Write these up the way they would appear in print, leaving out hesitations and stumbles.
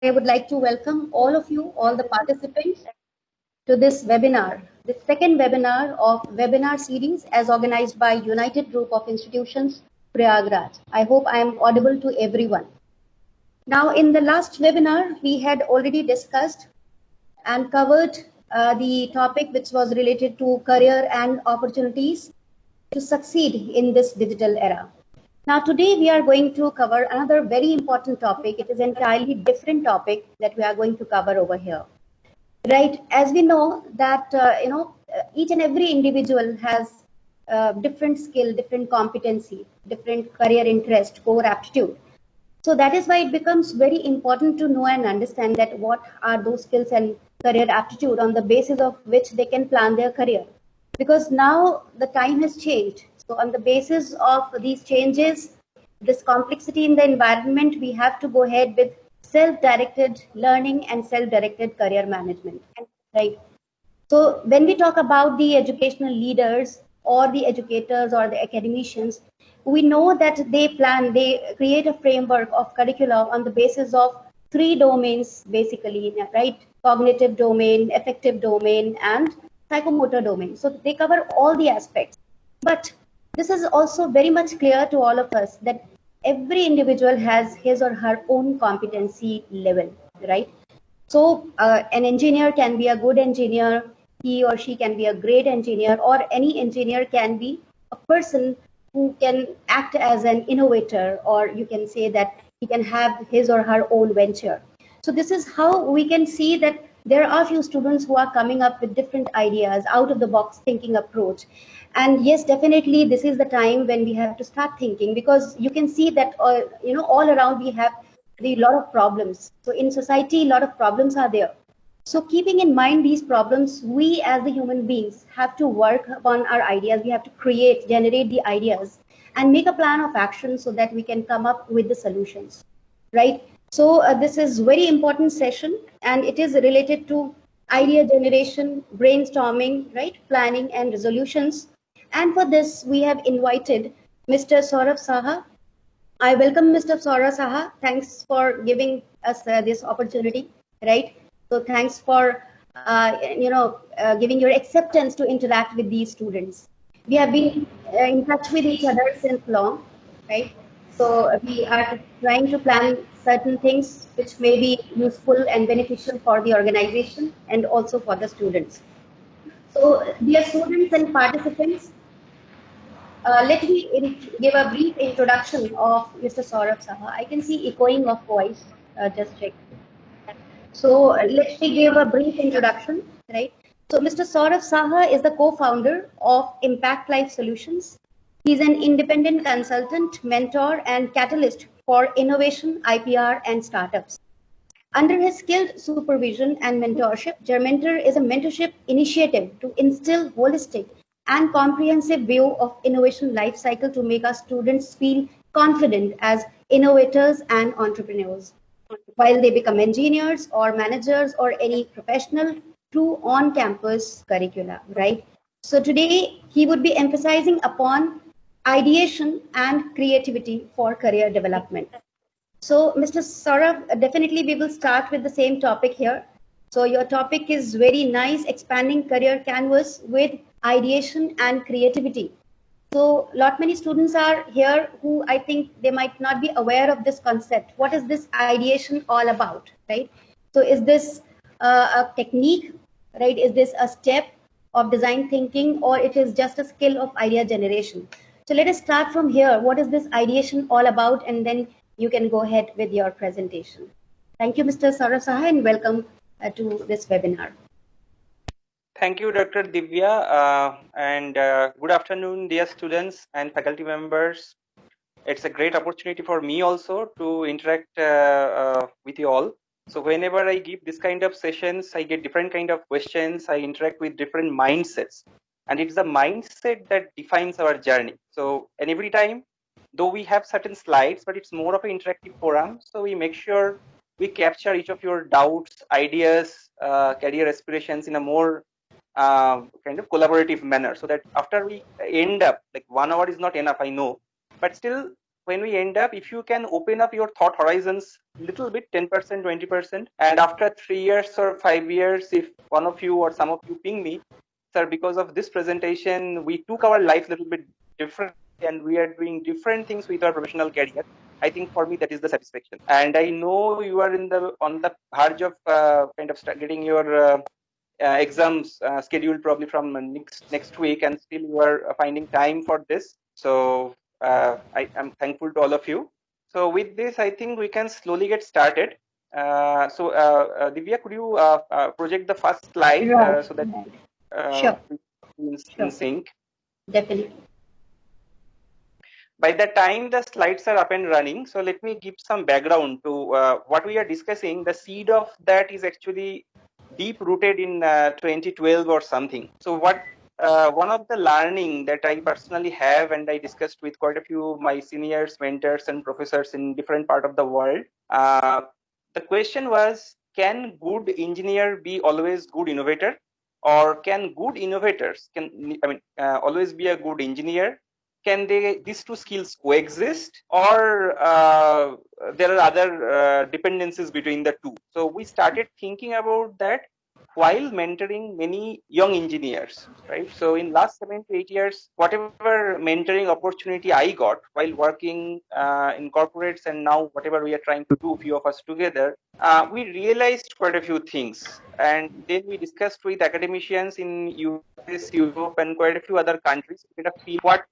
I would like to welcome all of you, all the participants, to this webinar, the second webinar of webinar series as organized by United Group of Institutions, Prayagraj. I hope I am audible to everyone. Now, in the last webinar, we had already discussed and covered the topic which was related to career and opportunities to succeed in this digital era. Now, today we are going to cover another very important topic. It is an entirely different topic that we are going to cover over here. Right, as we know that, each and every individual has different skill, different competency, different career interest, core aptitude. So that is why it becomes very important to know and understand that what are those skills and career aptitude on the basis of which they can plan their career. Because now the time has changed. So on the basis of these changes, this complexity in the environment, we have to go ahead with self-directed learning and self-directed career management, right? So when we talk about the educational leaders or the educators or the academicians, we know that they create a framework of curricula on the basis of three domains, basically, right? Cognitive domain, affective domain, and psychomotor domain. So they cover all the aspects. But this is also very much clear to all of us that every individual has his or her own competency level, right? So an engineer can be a good engineer, he or she can be a great engineer, or any engineer can be a person who can act as an innovator, or you can say that he can have his or her own venture. So this is how we can see that there are a few students who are coming up with different ideas, out of the box thinking approach. And yes, definitely this is the time when we have to start thinking, because you can see that all around we have a lot of problems. So in society, a lot of problems are there. So keeping in mind these problems, we as the human beings have to work upon our ideas. We have to generate the ideas and make a plan of action so that we can come up with the solutions, right? So this is very important session, and it is related to idea generation, brainstorming, right? Planning and resolutions. And for this, we have invited Mr. Saurav Saha. I welcome Mr. Saurav Saha. Thanks for giving us this opportunity, right? So thanks for giving your acceptance to interact with these students. We have been in touch with each other since long, right? So we are trying to plan certain things which may be useful and beneficial for the organization and also for the students. So dear students and participants, let me give a brief introduction of Mr. Saurav Saha. I can see echoing of voice, just check. So let me give a brief introduction, right? So Mr. Saurav Saha is the co-founder of Impactlife Solutions. He's an independent consultant, mentor, and catalyst for innovation, IPR, and startups. Under his skilled supervision and mentorship, Germentor is a mentorship initiative to instill holistic and comprehensive view of innovation life cycle to make our students feel confident as innovators and entrepreneurs, while they become engineers or managers or any professional through on-campus curricula, right? So today he would be emphasizing upon ideation and creativity for career development. So Mr. Saurav, definitely we will start with the same topic here. So your topic is very nice, expanding career canvas with ideation and creativity. So many students are here who I think they might not be aware of this concept. What is this ideation all about, right? So is this a technique, right? Is this a step of design thinking, or it is just a skill of idea generation? So let us start from here. What is this ideation all about? And then you can go ahead with your presentation. Thank you, Mr. Saurav Saha, and welcome to this webinar. Thank you, Dr. Divya, and good afternoon, dear students and faculty members. It's a great opportunity for me also to interact with you all. So whenever I give this kind of sessions, I get different kind of questions. I interact with different mindsets, and it's the mindset that defines our journey. So, and every time, though we have certain slides, but it's more of an interactive forum. So we make sure we capture each of your doubts, ideas, career aspirations in a more kind of collaborative manner, so that after we end up, like 1 hour is not enough, I know, but still when we end up, if you can open up your thought horizons little bit, 10%, 20%, and after 3 years or 5 years, if one of you or some of you ping me, sir, because of this presentation, we took our life a little bit different and we are doing different things with our professional career. I think for me that is the satisfaction. And I know you are on the verge of kind of getting your exams scheduled probably from next week, and still you are finding time for this. So I am thankful to all of you. So with this, I think we can slowly get started. Divya, could you project the first slide Right. so that Sure. in sync? Definitely. By the time the slides are up and running, so let me give some background to what we are discussing. The seed of that is actually deep rooted in 2012 or something. So what one of the learning that I personally have, and I discussed with quite a few of my seniors, mentors, and professors in different part of the world, the question was, can good engineer be always good innovator, or can good innovators always be a good engineer? Can these two skills coexist, or there are other dependencies between the two? So we started thinking about that while mentoring many young engineers, right? So in last 7 to 8 years, whatever mentoring opportunity I got while working in corporates, and now whatever we are trying to do, few of us together, we realized quite a few things. And then we discussed with academicians in US, Europe, and quite a few other countries to get a feel what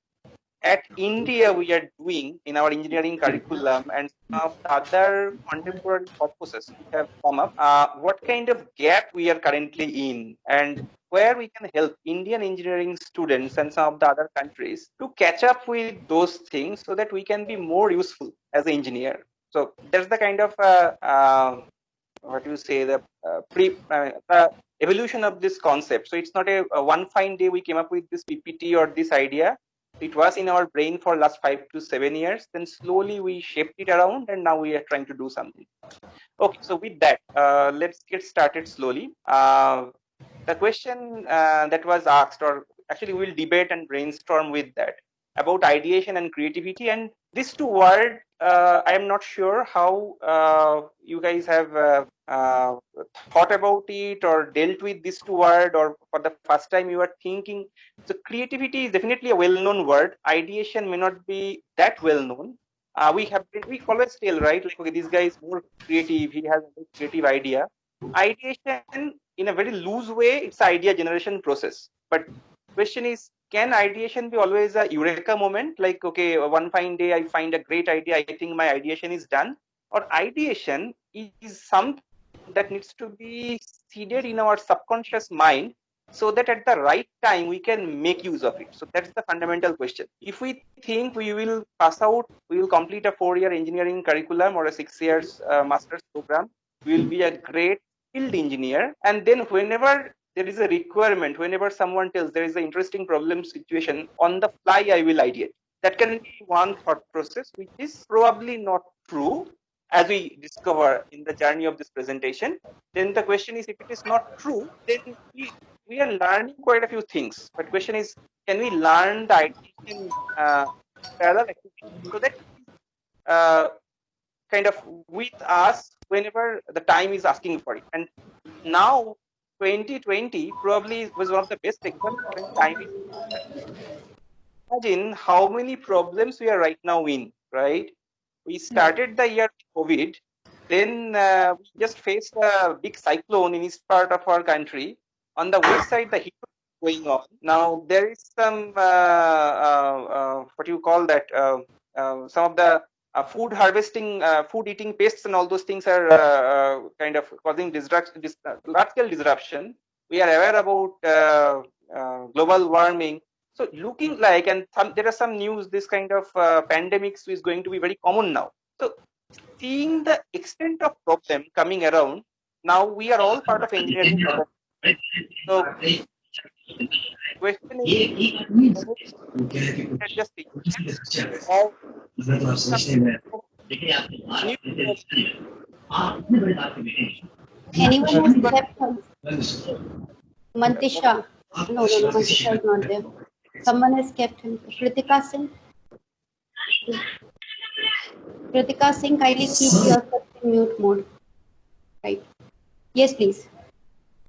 at India we are doing in our engineering curriculum, and some of the other contemporary purposes which have come up, what kind of gap we are currently in, and where we can help Indian engineering students and some of the other countries to catch up with those things so that we can be more useful as an engineer. So that's the kind of what you say, the evolution of this concept. So it's not a one fine day we came up with this PPT or this idea. It was in our brain for last 5 to 7 years. Then slowly we shaped it around, and now we are trying to do something. Okay, so with that, let's get started slowly. The question that was asked, or actually we'll debate and brainstorm with that, about ideation and creativity. And these two words, I am not sure how you guys have thought about it or dealt with these two words, or for the first time you are thinking. So creativity is definitely a well-known word. Ideation may not be that well-known. We always tell, right, like, okay, this guy is more creative, he has a creative idea. Ideation, in a very loose way, it's an idea generation process. But question is, can ideation be always a eureka moment? Like, okay, one fine day I find a great idea, I think my ideation is done. Or ideation is something that needs to be seeded in our subconscious mind, so that at the right time we can make use of it. So that's the fundamental question. If we think we will pass out, we will complete a 4-year engineering curriculum or a 6 years master's program, we will be a great skilled engineer. And then whenever there is a requirement, whenever someone tells there is an interesting problem situation, on the fly I will ideate. That can be one thought process, which is probably not true, as we discover in the journey of this presentation. Then the question is, if it is not true, then we are learning quite a few things. But question is, can we learn the ideation parallel activity so that kind of with us whenever the time is asking for it? And now 2020 probably was one of the best examples when time is. Imagine how many problems we are right now in, right? We started the year with COVID, then we just faced a big cyclone in east part of our country. On the west side, the heat was going on. Now there is some what do you call that? Some of the food harvesting, food eating pests, and all those things are kind of causing large scale disruption. We are aware about global warming. So looking like, and there are some news, this kind of pandemics is going to be very common now. So seeing the extent of problem coming around, now we are all part of engineering. So question is, just or Anyone has kept Mantisha? No, Mantisha is not there. Someone has kept him. Kritika Singh? Kritika Singh, kindly keep yourself in mute mode. Right. Yes, please.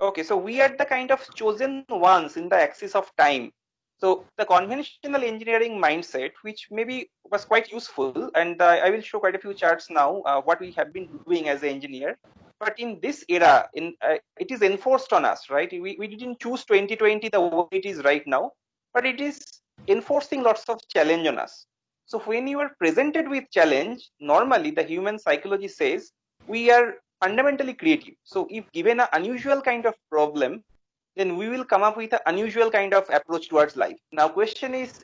Okay, so we are the kind of chosen ones in the axis of time. So the conventional engineering mindset, which maybe was quite useful, and I will show quite a few charts now, what we have been doing as an engineer. But in this era, it is enforced on us, right? We didn't choose 2020 the way it is right now, but it is enforcing lots of challenge on us. So when you are presented with challenge, normally the human psychology says we are fundamentally creative. So if given an unusual kind of problem, then we will come up with an unusual kind of approach towards life. Now question is,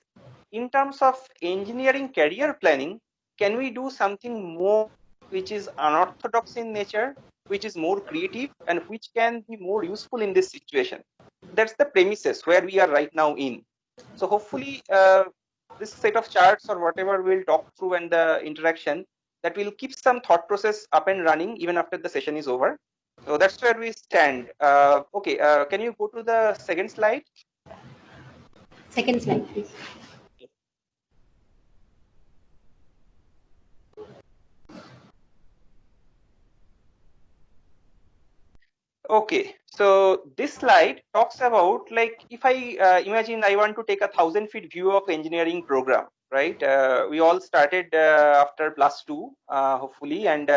in terms of engineering career planning, can we do something more which is unorthodox in nature, which is more creative, and which can be more useful in this situation? That's the premises where we are right now in. So hopefully this set of charts or whatever we'll talk through and the interaction, that will keep some thought process up and running even after the session is over. So that's where we stand. Okay, can you go to the second slide? Second slide, please. Okay, so this slide talks about, like, if I imagine I want to take a 1,000-feet view of engineering program, right? We all started after +2, hopefully, and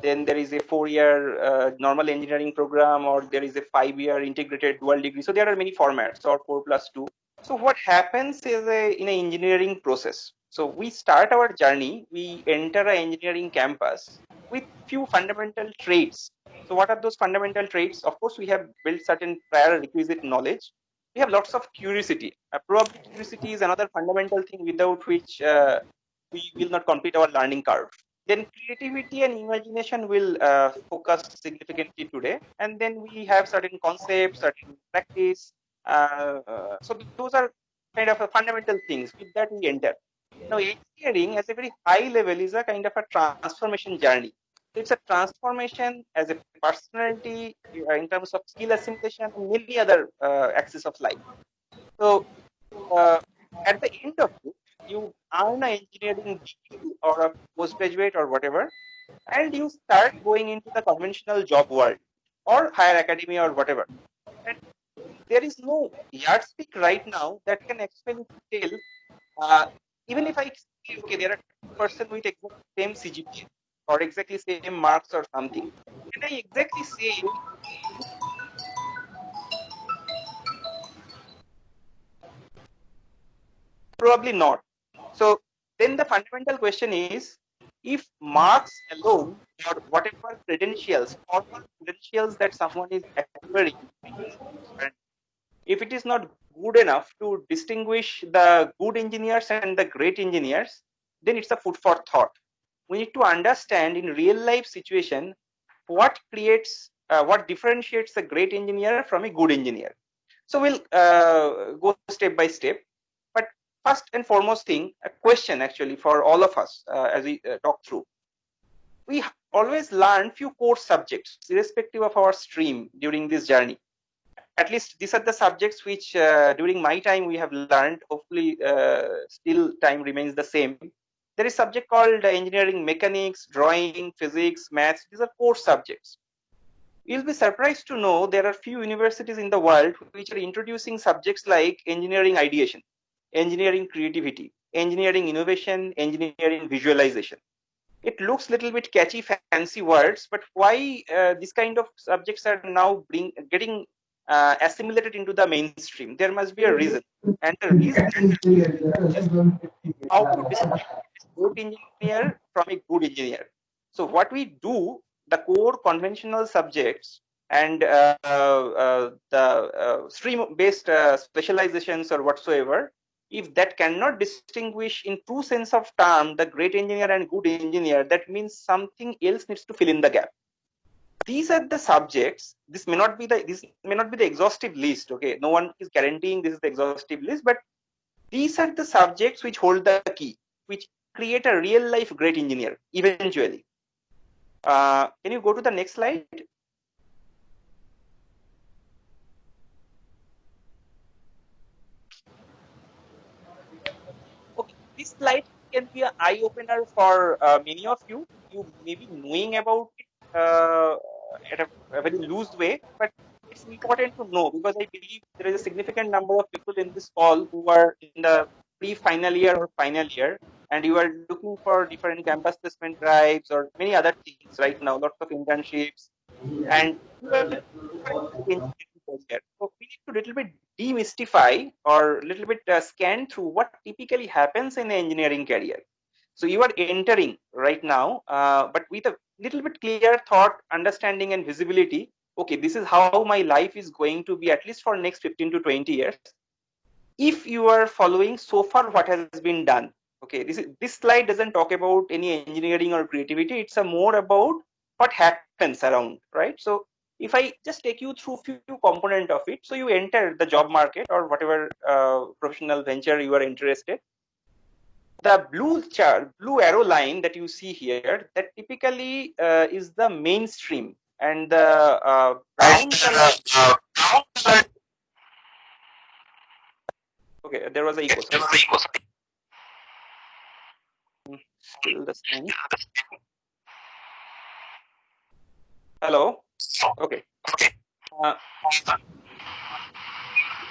then there is a 4-year normal engineering program, or there is a 5-year integrated dual degree. So there are many formats, or 4+2. So what happens is in an engineering process. So we start our journey, we enter an engineering campus with few fundamental traits. So what are those fundamental traits? Of course, we have built certain prior requisite knowledge. We have lots of curiosity. Probably curiosity is another fundamental thing without which we will not complete our learning curve. Then creativity and imagination will focus significantly today. And then we have certain concepts, certain practice. So those are kind of a fundamental things. With that we enter. Now engineering as a very high level is a kind of a transformation journey. It's a transformation as a personality, in terms of skill assimilation and many other axes of life. So uh, at the end of it, you earn an engineering degree or a postgraduate or whatever, and you start going into the conventional job world or higher academia or whatever. And there is no yardstick right now that can actually tell, uh, even if I say, okay, there are two person with exactly same CGPA or exactly same marks or something, can I exactly say? Probably not. So then the fundamental question is, if marks alone or whatever credentials, formal credentials that someone is acquiring, if it is not good enough to distinguish the good engineers and the great engineers, then it's a food for thought. We need to understand in real life situation what creates, what differentiates a great engineer from a good engineer. So we'll go step by step. But first and foremost thing, a question actually for all of us as we talk through. We always learn few core subjects irrespective of our stream during this journey. At least these are the subjects which during my time we have learned. Hopefully still time remains the same. There is subject called engineering mechanics, drawing, physics, maths. These are core subjects. You'll be surprised to know there are few universities in the world which are introducing subjects like engineering ideation, engineering creativity, engineering innovation, engineering visualization. It looks a little bit catchy, fancy words, but why these kind of subjects are now getting assimilated into the mainstream? There must be a reason, and the reason is how to distinguish a good engineer from a good engineer. So what we do, the core conventional subjects and the stream-based specializations or whatsoever, if that cannot distinguish in true sense of term the great engineer and good engineer, that means something else needs to fill in the gap. These are the subjects. This may not be the exhaustive list. Okay, no one is guaranteeing this is the exhaustive list, but these are the subjects which hold the key, which create a real life great engineer eventually. Can you go to the next slide? Okay, this slide can be an eye opener for many of you. You may be knowing about it at a very loose way, but it's important to know, because I believe there is a significant number of people in this call who are in the pre-final year or final year, and you are looking for different campus placement drives or many other things right now, lots of internships, and you are engineering career. So we need to little bit demystify or little bit scan through what typically happens in an engineering career. So you are entering right now, but with a little bit clear thought, understanding, and visibility. Okay, this is how my life is going to be at least for next 15 to 20 years. If you are following so far what has been done. Okay, this slide doesn't talk about any engineering or creativity. It's a more about what happens around, right? So if I just take you through few component of it, so you enter the job market or whatever professional venture you are interested. The blue arrow line that you see here, that typically is the mainstream, and the brown color. Okay, there was an echo. Sorry. Still the same. Hello. Okay.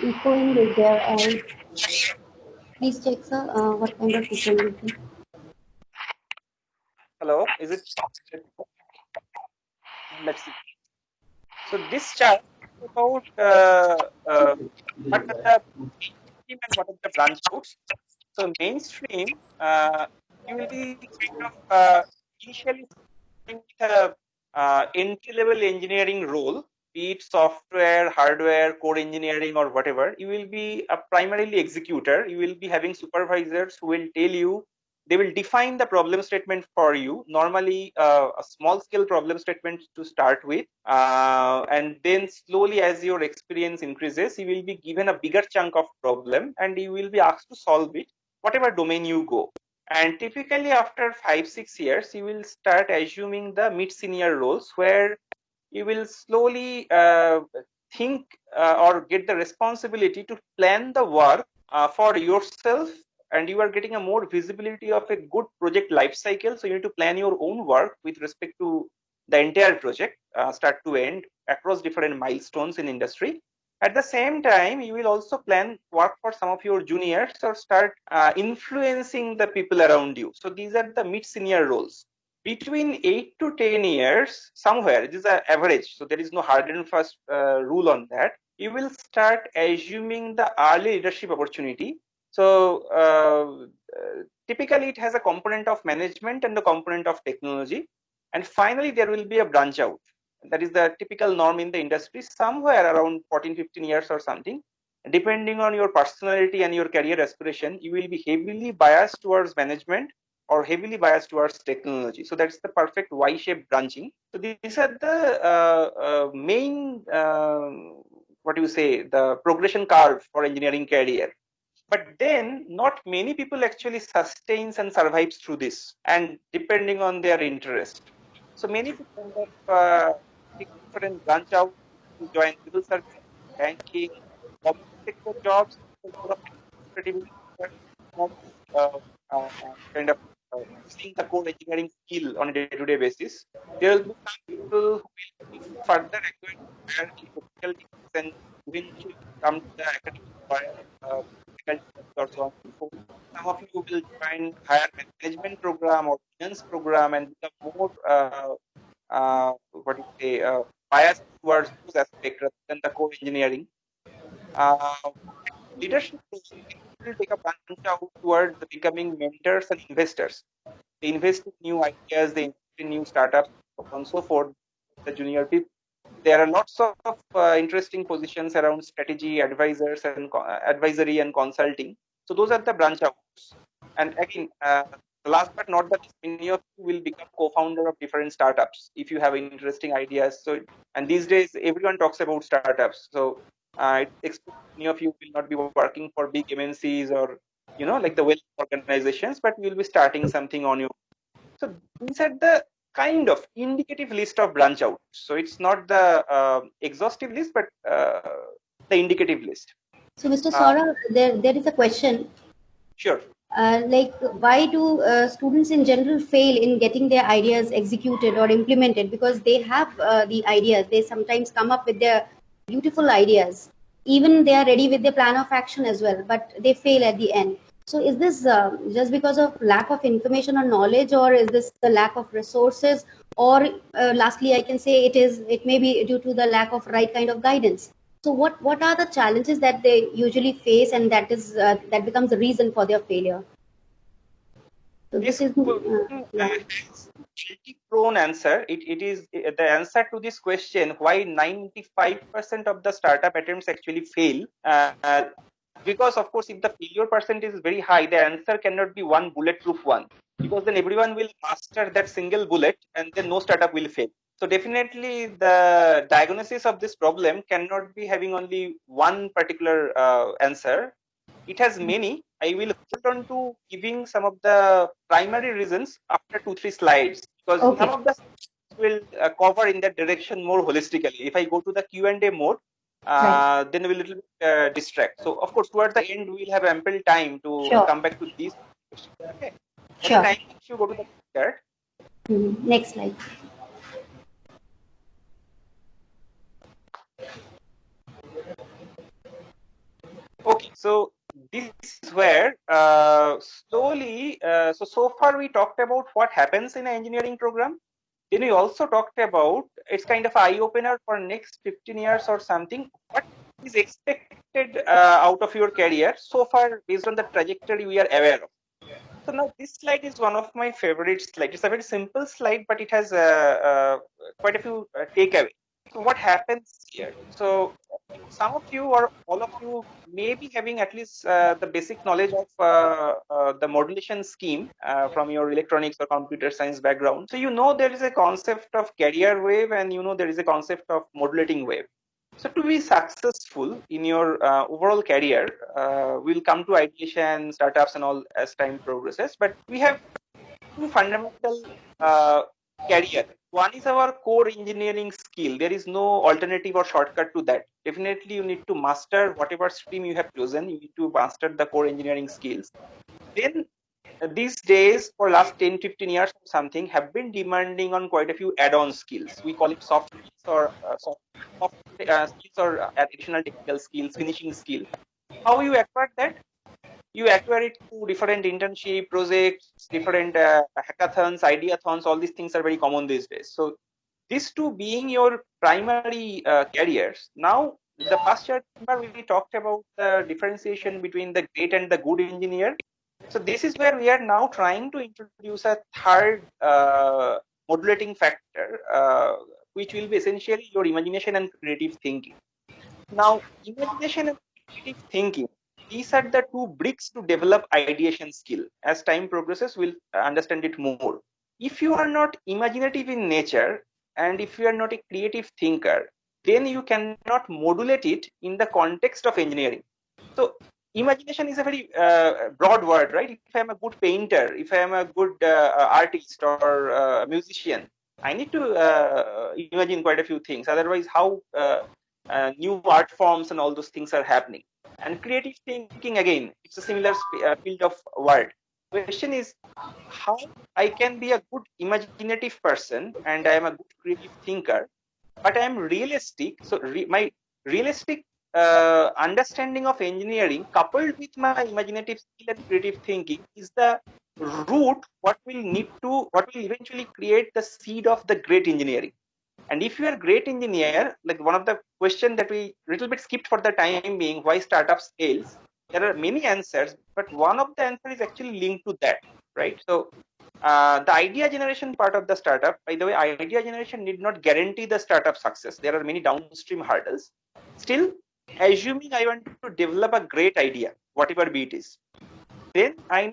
Echoing is there. Please check, sir, what kind of echoing is there. Hello. Is it? Let's see. So this chart is about what are the mainstream and what are the branch outs. So mainstream, you will be kind of initially starting with a entry-level engineering role, be it software, hardware, core engineering, or whatever. You will be a primarily executor. You will be having supervisors who will tell you, they will define the problem statement for you, normally a small scale problem statement to start with, and then slowly as your experience increases, you will be given a bigger chunk of problem and you will be asked to solve it, whatever domain you go. And typically after 5-6 years, you will start assuming the mid-senior roles, where you will slowly think or get the responsibility to plan the work for yourself, and you are getting a more visibility of a good project life cycle. So you need to plan your own work with respect to the entire project, start to end, across different milestones in industry. At the same time, you will also plan work for some of your juniors or start influencing the people around you. So these are the mid-senior roles. Between 8 to 10 years, somewhere, this is an average, so there is no hard and fast rule on that, you will start assuming the early leadership opportunity. So typically it has a component of management and a component of technology. And finally, there will be a branch out. That is the typical norm in the industry, somewhere around 14-15 years or something. Depending on your personality and your career aspiration, you will be heavily biased towards management or heavily biased towards technology. So that's the perfect Y-shaped branching. So these are the main, what do you say, the progression curve for engineering career. But then not many people actually sustains and survives through this, and depending on their interest. So many people kind of take different branch out to join civil service, banking, public sector jobs, more of administrative work, more kind of using the core engineering skill on a day-to-day basis. There will be some people who will be further required to hire in technical teams and eventually come to the academic faculty or so on and so forth. Some of you will join higher management program or finance program and become more what do you say biased towards those aspects rather than the core engineering. Uh, Leadership roles, will take a branch out towards becoming mentors and investors. They invest in new ideas, they invest in new startups, so on and so forth. The junior people. There are lots of interesting positions around strategy, advisors, and advisory and consulting. So those are the branch outs. And again, last but not the least, many of you will become co-founder of different startups if you have interesting ideas. So, and these days everyone talks about startups. So many of you will not be working for big MNCs or like the well organizations, but you will be starting something on your. So these are the kind of indicative list of branch outs. So it's not the exhaustive list, but the indicative list. So, Mr. Saurav, there is a question. Sure. Like, why do students in general fail in getting their ideas executed or implemented? Because they have the ideas, they sometimes come up with their beautiful ideas, even they are ready with their plan of action as well, but they fail at the end. So is this just because of lack of information or knowledge, or is this the lack of resources, or lastly I can say it may be due to the lack of right kind of guidance? So what are the challenges that they usually face, and that becomes the reason for their failure? So this This is question yeah. has multi-prone answer. It is the answer to this question why 95% of the startup attempts actually fail. Because of course, if the failure percent is very high, the answer cannot be one bulletproof one. Because then everyone will master that single bullet, and then no startup will fail. So definitely, the diagnosis of this problem cannot be having only one particular answer. It has many. I will hold on to giving some of the primary reasons after 2-3 slides, because some Okay. of the slides will cover in that direction more holistically. If I go to the Q&A mode, Right. then we will little bit distract. So of course, towards the end, we will have ample time to Sure. come back to these questions. Okay. For the Sure. time, if you go to the chart. Next slide. Okay, so this is where slowly, so far we talked about what happens in an engineering program. Then we also talked about, it's kind of eye opener for next 15 years or something. What is expected out of your career so far based on the trajectory we are aware of? So now this slide is one of my favorite slides. It's a very simple slide, but it has quite a few takeaways. So what happens here? So some of you or all of you may be having at least the basic knowledge of the modulation scheme from your electronics or computer science background. So you know there is a concept of carrier wave, and you know there is a concept of modulating wave. So to be successful in your overall career, we'll come to ideation, startups, and all as time progresses. But we have two fundamental uh, career. One is our core engineering skill. There is no alternative or shortcut to that. Definitely, you need to master whatever stream you have chosen. You need to master the core engineering skills. Then these days, for last 10-15 years or something, have been demanding on quite a few add-on skills. We call it soft skills or soft skills or additional technical skills, finishing skill. How you acquire that? You acquire it through different internship projects, different hackathons, ideathons. All these things are very common these days. So these two being your primary careers. Now, the past year, remember we talked about the differentiation between the great and the good engineer. So this is where we are now trying to introduce a third modulating factor, which will be essentially your imagination and creative thinking. Now, imagination and creative thinking, these are the two bricks to develop ideation skill. As time progresses, we'll understand it more. If you are not imaginative in nature, and if you are not a creative thinker, then you cannot modulate it in the context of engineering. So imagination is a very broad word, right? If I'm a good painter, if I'm a good artist or musician, I need to imagine quite a few things. Otherwise, how new art forms and all those things are happening? And creative thinking, again, it's a similar field of word. Question is how I can be a good imaginative person and I am a good creative thinker, but I am realistic. So my realistic understanding of engineering coupled with my imaginative skill and creative thinking is the root what will eventually create the seed of the great engineering. And if you are a great engineer, like one of the question that we little bit skipped for the time being, why startups fails, there are many answers, but one of the answer is actually linked to that, right? So the idea generation part of the startup, by the way, idea generation need not guarantee the startup success. There are many downstream hurdles. Still, assuming I want to develop a great idea, whatever be it is, then I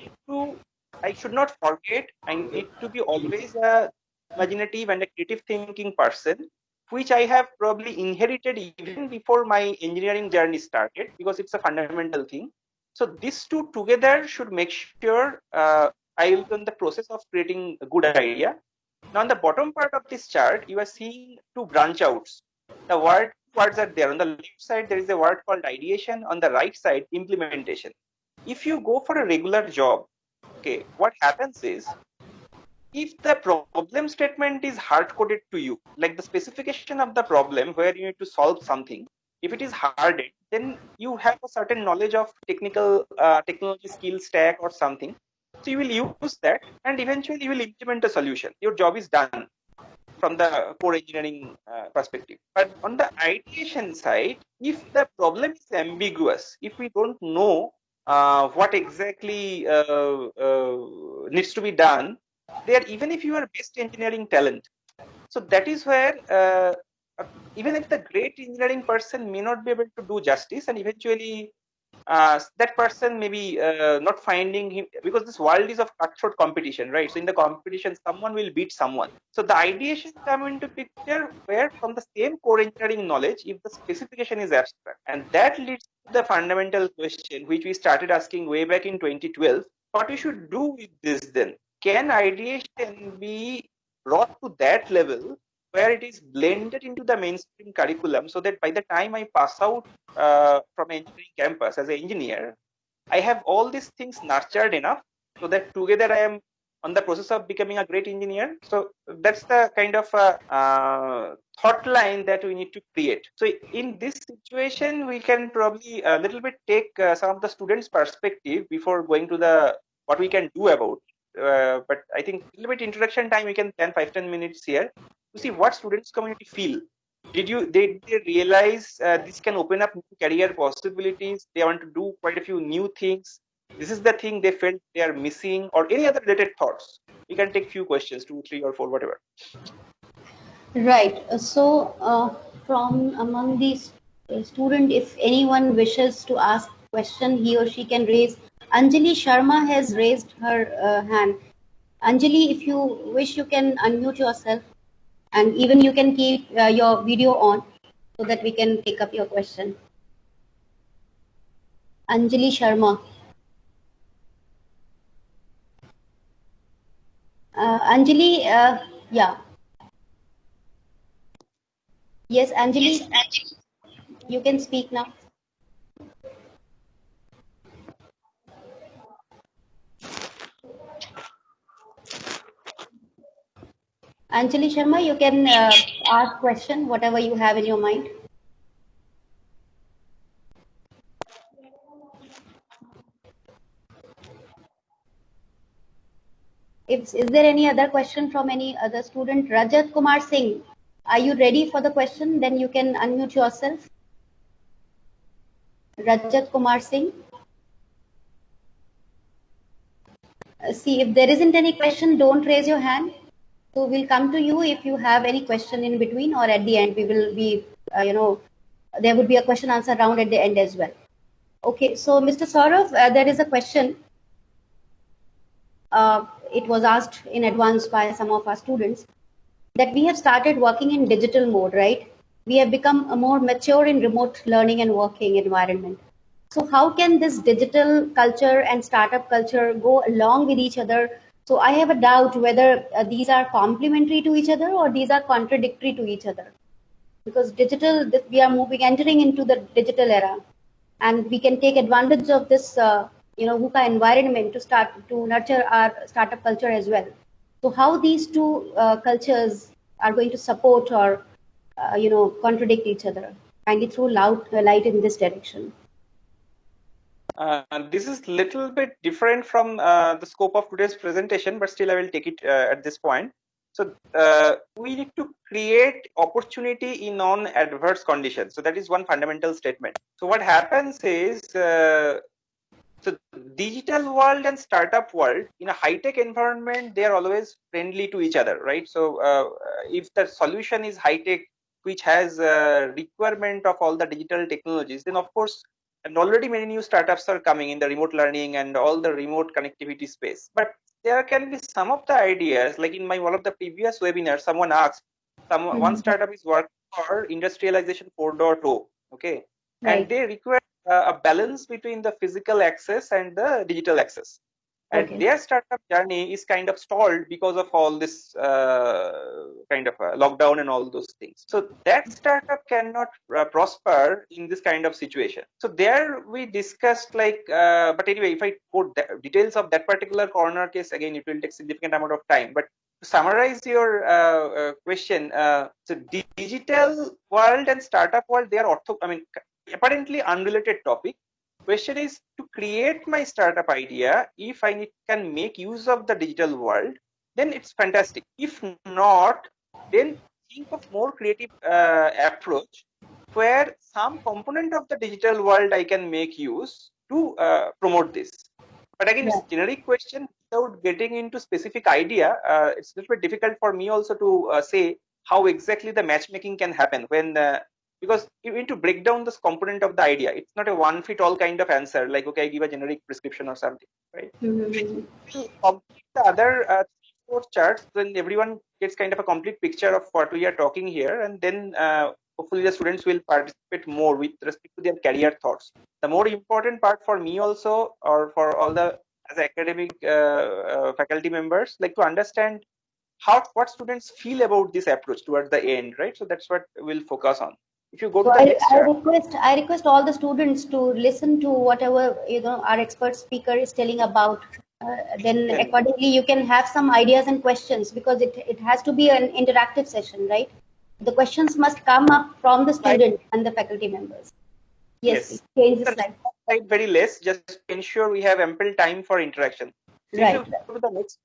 should not forget, I need to be always a imaginative and a creative thinking person, which I have probably inherited even before my engineering journey started, because it's a fundamental thing. So these two together should make sure I will be in the process of creating a good idea. Now on the bottom part of this chart, you are seeing two branch outs. The words are there. On the left side, there is a word called ideation. On the right side, implementation. If you go for a regular job, okay, what happens is, if the problem statement is hard coded to you, like the specification of the problem where you need to solve something, if it is harded, then you have a certain knowledge of technology skill stack or something. So you will use that and eventually you will implement a solution. Your job is done from the core engineering perspective. But on the ideation side, if the problem is ambiguous, if we don't know what exactly needs to be done, there, even if you are best engineering talent, so that is where even if the great engineering person may not be able to do justice, and eventually that person may be not finding him, because this world is of cutthroat competition, right? So in the competition, someone will beat someone. So the ideation come into picture where from the same core engineering knowledge, if the specification is abstract, and that leads to the fundamental question which we started asking way back in 2012: what we should do with this then? Can ideation be brought to that level where it is blended into the mainstream curriculum, so that by the time I pass out from engineering campus as an engineer, I have all these things nurtured enough so that together I am on the process of becoming a great engineer. So that's the kind of thought line that we need to create. So in this situation, we can probably a little bit take some of the students' perspective before going to the what we can do about. But I think a little bit introduction time, we can spend 5-10 minutes here to see what students community feel. Did they realize this can open up new career possibilities? They want to do quite a few new things. This is the thing they felt they are missing, or any other related thoughts. We can take few questions, 2, 3, or 4, whatever. Right. From among these student, if anyone wishes to ask question, he or she can raise. Anjali Sharma has raised her hand. Anjali, if you wish, you can unmute yourself, and even you can keep your video on so that we can take up your question. Anjali Sharma. Anjali, yeah. Yes, Anjali, you can speak now. Anjali Sharma, you can ask question, whatever you have in your mind. Is there any other question from any other student? Rajat Kumar Singh, are you ready for the question? Then you can unmute yourself. Rajat Kumar Singh. See, if there isn't any question, don't raise your hand. So we'll come to you if you have any question in between, or at the end we will be, there would be a question answer round at the end as well. Okay, so Mr. Saurav, there is a question. It was asked in advance by some of our students that we have started working in digital mode, right? We have become a more mature in remote learning and working environment. So how can this digital culture and startup culture go along with each other? So I have a doubt whether these are complementary to each other or these are contradictory to each other. Because digital, we are entering into the digital era, and we can take advantage of this, VUCA environment to start to nurture our startup culture as well. So how these two cultures are going to support or contradict each other? Kindly throw light in this direction. This is little bit different from the scope of today's presentation, but still I will take it at this point. So we need to create opportunity in non-adverse conditions. So that is one fundamental statement. So what happens is, so digital world and startup world in a high-tech environment, they are always friendly to each other, right? So if the solution is high-tech, which has a requirement of all the digital technologies, then of course, and already many new startups are coming in the remote learning and all the remote connectivity space. But there can be some of the ideas, like in one of the previous webinars, someone asked, one startup is working for industrialization 4.0, okay, and Right. they require a balance between the physical access and the digital access. and Okay. their startup journey is kind of stalled because of all this kind of lockdown and all those things. So that startup cannot prosper in this kind of situation. So there we discussed like, but anyway, if I put the details of that particular corner case, again, it will take significant amount of time. But to summarize your question, so digital world and startup world, they are apparently unrelated topic. Question is, to create my startup idea, if I can make use of the digital world, then it's fantastic. If not, then think of more creative approach where some component of the digital world I can make use to promote this. But again, it's Right. generic question without getting into specific idea. It's a little bit difficult for me also to say how exactly the matchmaking can happen when because you need to break down this component of the idea. It's not a one fit all kind of answer like, okay, I give a generic prescription or something, right? Mm-hmm. To complete the other 3-4 charts, then everyone gets kind of a complete picture of what we are talking here, and then hopefully the students will participate more with respect to their career thoughts. The more important part for me also, or for all the as academic faculty members, like to understand what students feel about this approach towards the end, right? So that's what we'll focus on. If you go to So the next chart. I request all the students to listen to whatever our expert speaker is telling about. Then Then accordingly, you can have some ideas and questions because it has to be an interactive session, right? The questions must come up from the slide, student and the faculty members. Yes, please yes. change the The slide. slide very less, just to ensure we have ample time for interaction. So if Right. you go to the next,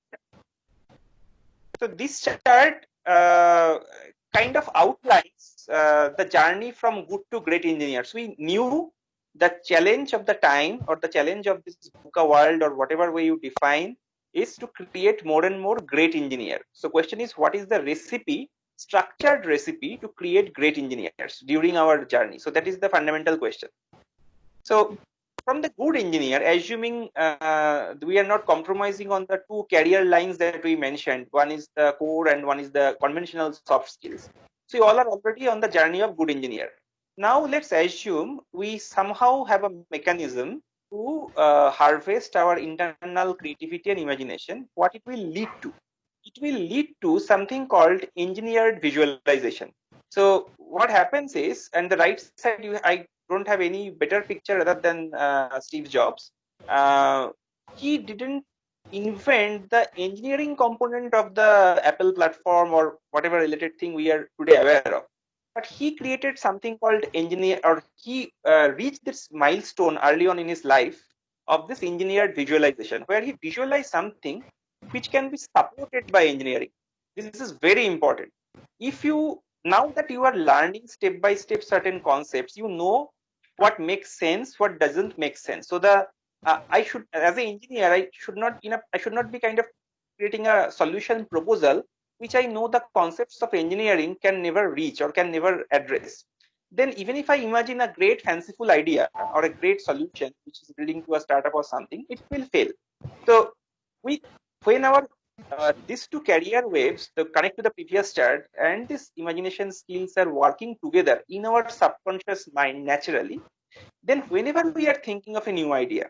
so this chart kind of outlines the journey from good to great engineers. We knew the challenge of the time, or the challenge of this VUCA world, or whatever way you define, is to create more and more great engineer. So question is, what is the recipe, structured recipe to create great engineers during our journey? So that is the fundamental question. So from the good engineer, assuming we are not compromising on the two career lines that we mentioned, one is the core and one is the conventional soft skills. So you all are already on the journey of good engineer. Now let's assume we somehow have a mechanism to harvest our internal creativity and imagination. What it will lead to? It will lead to something called engineered visualization. So what happens is, and the right side, I don't have any better picture other than Steve Jobs. He didn't invent the engineering component of the Apple platform or whatever related thing we are today aware of. But he created something called engineer, or he reached this milestone early on in his life of this engineered visualization, where he visualized something which can be supported by engineering. This is very important. If you, now that you are learning step by step certain concepts, you know what makes sense, what doesn't make sense. So the I should, as an engineer, I should not be kind of creating a solution proposal which I know the concepts of engineering can never reach or can never address. Then even if I imagine a great fanciful idea or a great solution which is leading to a startup or something, it will fail. So we, when our these two career waves, the connect to the previous chart, and this imagination skills are working together in our subconscious mind naturally, then whenever we are thinking of a new idea,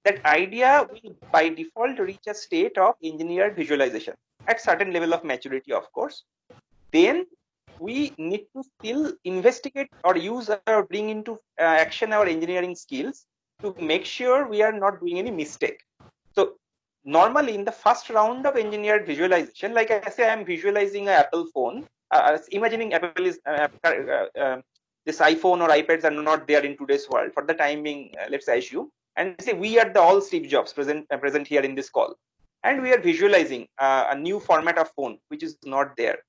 that idea will by default reach a state of engineered visualization at certain level of maturity, of course. Then we need to still investigate or use or bring into action our engineering skills to make sure we are not doing any mistake. So normally in the first round of engineered visualization, like I say, I'm visualizing an Apple phone, imagining Apple is this iPhone or iPads are not there in today's world for the time being. Let's assume, and say we are the all Steve Jobs present here in this call, and we are visualizing a new format of phone which is not there.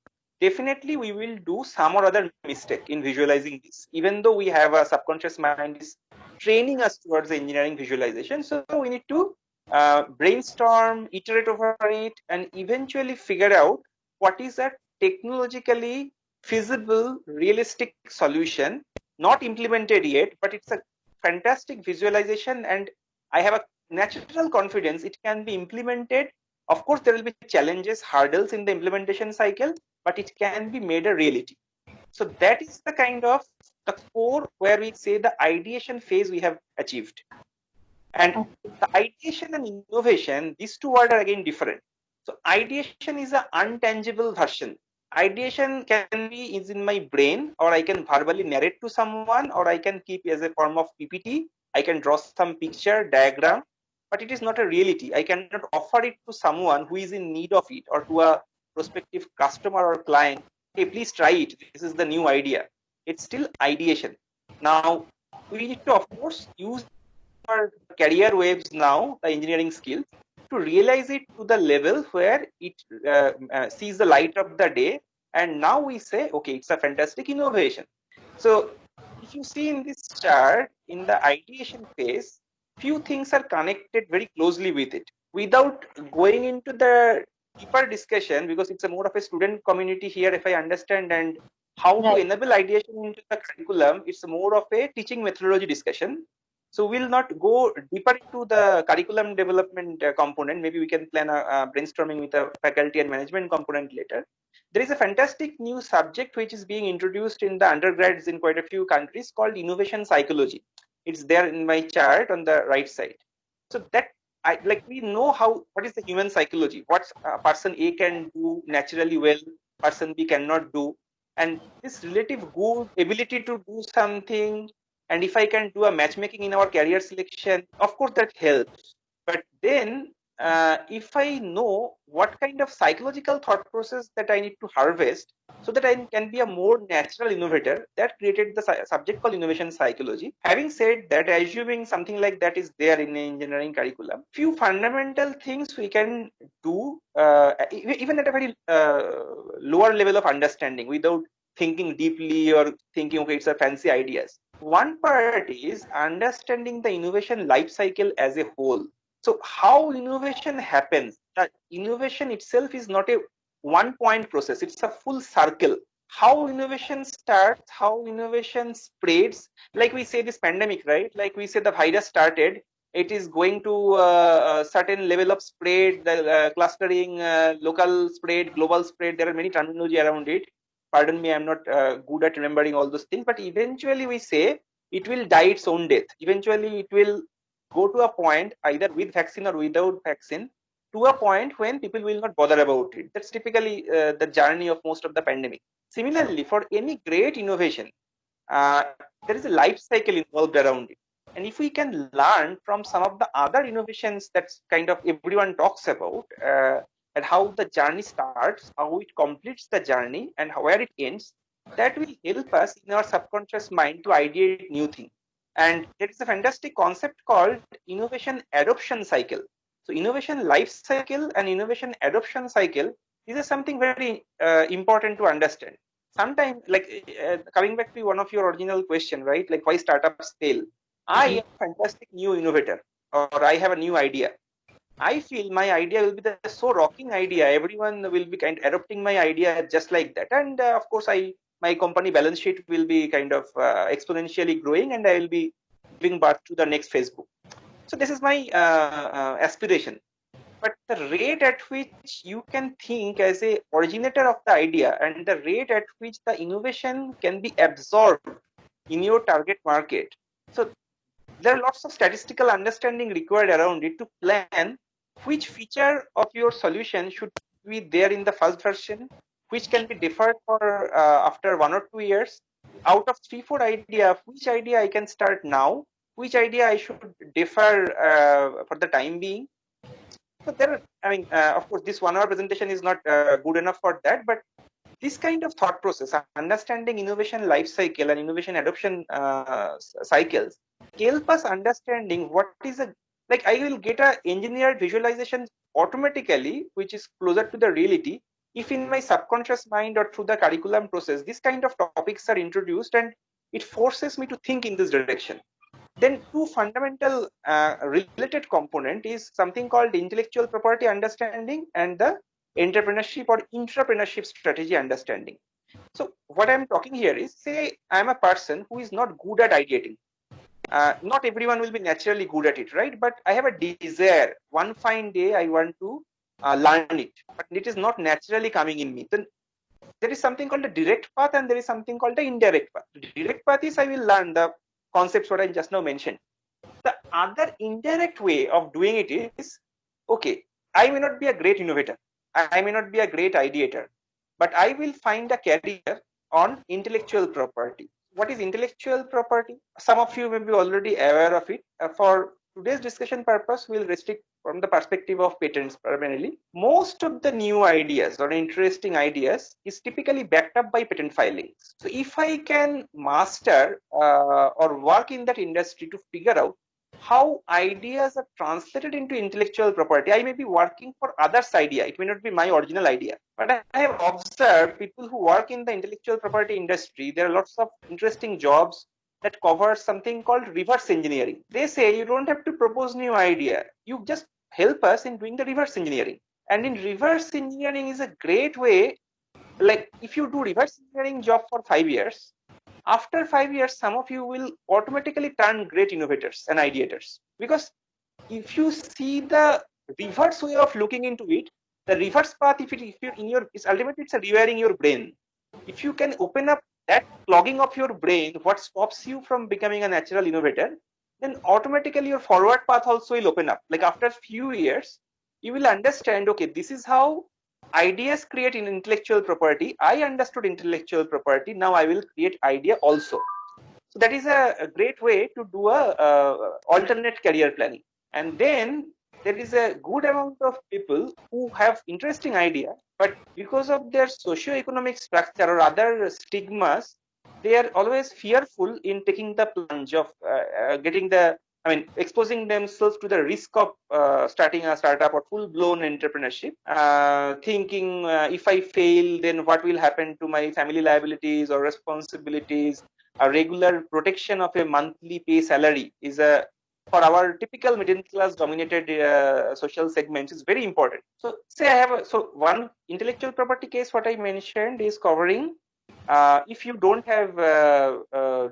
Definitely we will do some or other mistake in visualizing this, even though we have a subconscious mind is training us towards the engineering visualization. So we need to brainstorm, iterate over it, and eventually figure out what is a technologically feasible, realistic solution, not implemented yet, but it's a fantastic visualization, and I have a natural confidence it can be implemented. Of course, there will be challenges, hurdles in the implementation cycle, but it can be made a reality. So that is the kind of the core where we say the ideation phase we have achieved. And the ideation and innovation, these two words are again different. So ideation is an untangible version. Ideation can be is in my brain, or I can verbally narrate to someone, or I can keep as a form of PPT. I can draw some picture, diagram, but it is not a reality. I cannot offer it to someone who is in need of it, or to a prospective customer or client. Hey, please try it. This is the new idea. It's still ideation. Now, we need to, of course, use our career waves now, the engineering skills, to realize it to the level where it sees the light of the day. And now we say, okay, it's a fantastic innovation. So if you see in this chart, in the ideation phase, few things are connected very closely with it. Without going into the deeper discussion, because it's a more of a student community here, if I understand, and how to enable ideation into the curriculum, it's more of a teaching methodology discussion. So we'll not go deeper into the curriculum development component. Maybe we can plan a brainstorming with a faculty and management component later. There is a fantastic new subject which is being introduced in the undergrads in quite a few countries called innovation psychology. It's there in my chart on the right side. So that we know what is the human psychology, what person A can do naturally well, person B cannot do, and this relative good ability to do something. And if I can do a matchmaking in our career selection, of course that helps. But then if I know what kind of psychological thought process that I need to harvest so that I can be a more natural innovator, that created the subject called innovation psychology. Having said that, assuming something like that is there in the engineering curriculum, few fundamental things we can do even at a very lower level of understanding without thinking deeply or thinking, okay, it's a fancy ideas. One part is understanding the innovation life cycle as a whole. So how innovation happens, the innovation itself is not a one point process, it's a full circle. How innovation starts, how innovation spreads, like we say this pandemic, right? Like we say the virus started, it is going to a certain level of spread, the clustering, local spread, global spread, there are many terminology around it. Pardon me, I'm not good at remembering all those things, but eventually we say it will die its own death. Eventually it will go to a point either with vaccine or without vaccine, to a point when people will not bother about it. That's typically the journey of most of the pandemic. Similarly, for any great innovation, uh, there is a life cycle involved around it. And if we can learn from some of the other innovations that's kind of everyone talks about, and how the journey starts, how it completes the journey, and where it ends, that will help us in our subconscious mind to ideate new things. And there is a fantastic concept called innovation adoption cycle. So innovation life cycle and innovation adoption cycle, this is something very important to understand. Sometimes, like coming back to one of your original question, right? Like why startups fail? I am a fantastic new innovator, or I have a new idea. I feel my idea will be the so rocking idea. Everyone will be kind of adopting my idea just like that. And of course, my company balance sheet will be kind of exponentially growing, and I will be giving birth to the next Facebook. So this is my aspiration. But the rate at which you can think as a originator of the idea and the rate at which the innovation can be absorbed in your target market. So there are lots of statistical understanding required around it to plan which feature of your solution should be there in the first version, which can be deferred for after 1 or 2 years. Out of 3-4 idea, which idea I can start now, which idea I should defer for the time being. So there, I mean, of course, this 1 hour presentation is not good enough for that, but this kind of thought process, understanding innovation life cycle and innovation adoption cycles, help us understanding what is a, like I will get a engineered visualization automatically, which is closer to the reality, if in my subconscious mind or through the curriculum process, this kind of topics are introduced and it forces me to think in this direction. Then two fundamental related component is something called intellectual property understanding and the entrepreneurship or intrapreneurship strategy understanding. So what I'm talking here is, say I'm a person who is not good at ideating. Not everyone will be naturally good at it, right? But I have a desire. One fine day I want to learn it, but it is not naturally coming in me. Then there is something called a direct path and there is something called the indirect path. The direct path is I will learn the concepts what I just now mentioned. The other indirect way of doing it is, okay, I may not be a great innovator, I may not be a great ideator, but I will find a career on intellectual property. What is intellectual property? Some of you may be already aware of it. For today's discussion purpose, we'll restrict from the perspective of patents primarily. Most of the new ideas or interesting ideas is typically backed up by patent filings. So if I can master or work in that industry to figure out how ideas are translated into intellectual property. I may be working for others' idea. It may not be my original idea. But I have observed people who work in the intellectual property industry, there are lots of interesting jobs that cover something called reverse engineering. They say you don't have to propose new idea. You just help us in doing the reverse engineering. And in reverse engineering is a great way, like if you do reverse engineering job for 5 years, after 5 years, some of you will automatically turn great innovators and ideators. Because if you see the reverse way of looking into it, the reverse path, if you're in your, is ultimately it's a rewiring your brain. If you can open up that clogging of your brain, what stops you from becoming a natural innovator, then automatically your forward path also will open up. Like after a few years, you will understand, okay, this is how ideas create in intellectual property. I understood intellectual property. Now I will create idea also. So that is a great way to do a alternate career planning. And then there is a good amount of people who have interesting idea, but because of their socio-economic structure or other stigmas, they are always fearful in taking the plunge of getting the, exposing themselves to the risk of starting a startup or full-blown entrepreneurship, thinking if I fail, then what will happen to my family liabilities or responsibilities. A regular protection of a monthly pay salary is a, for our typical middle class dominated social segments, is very important. So say I have a, so one intellectual property case what I mentioned is covering if you don't have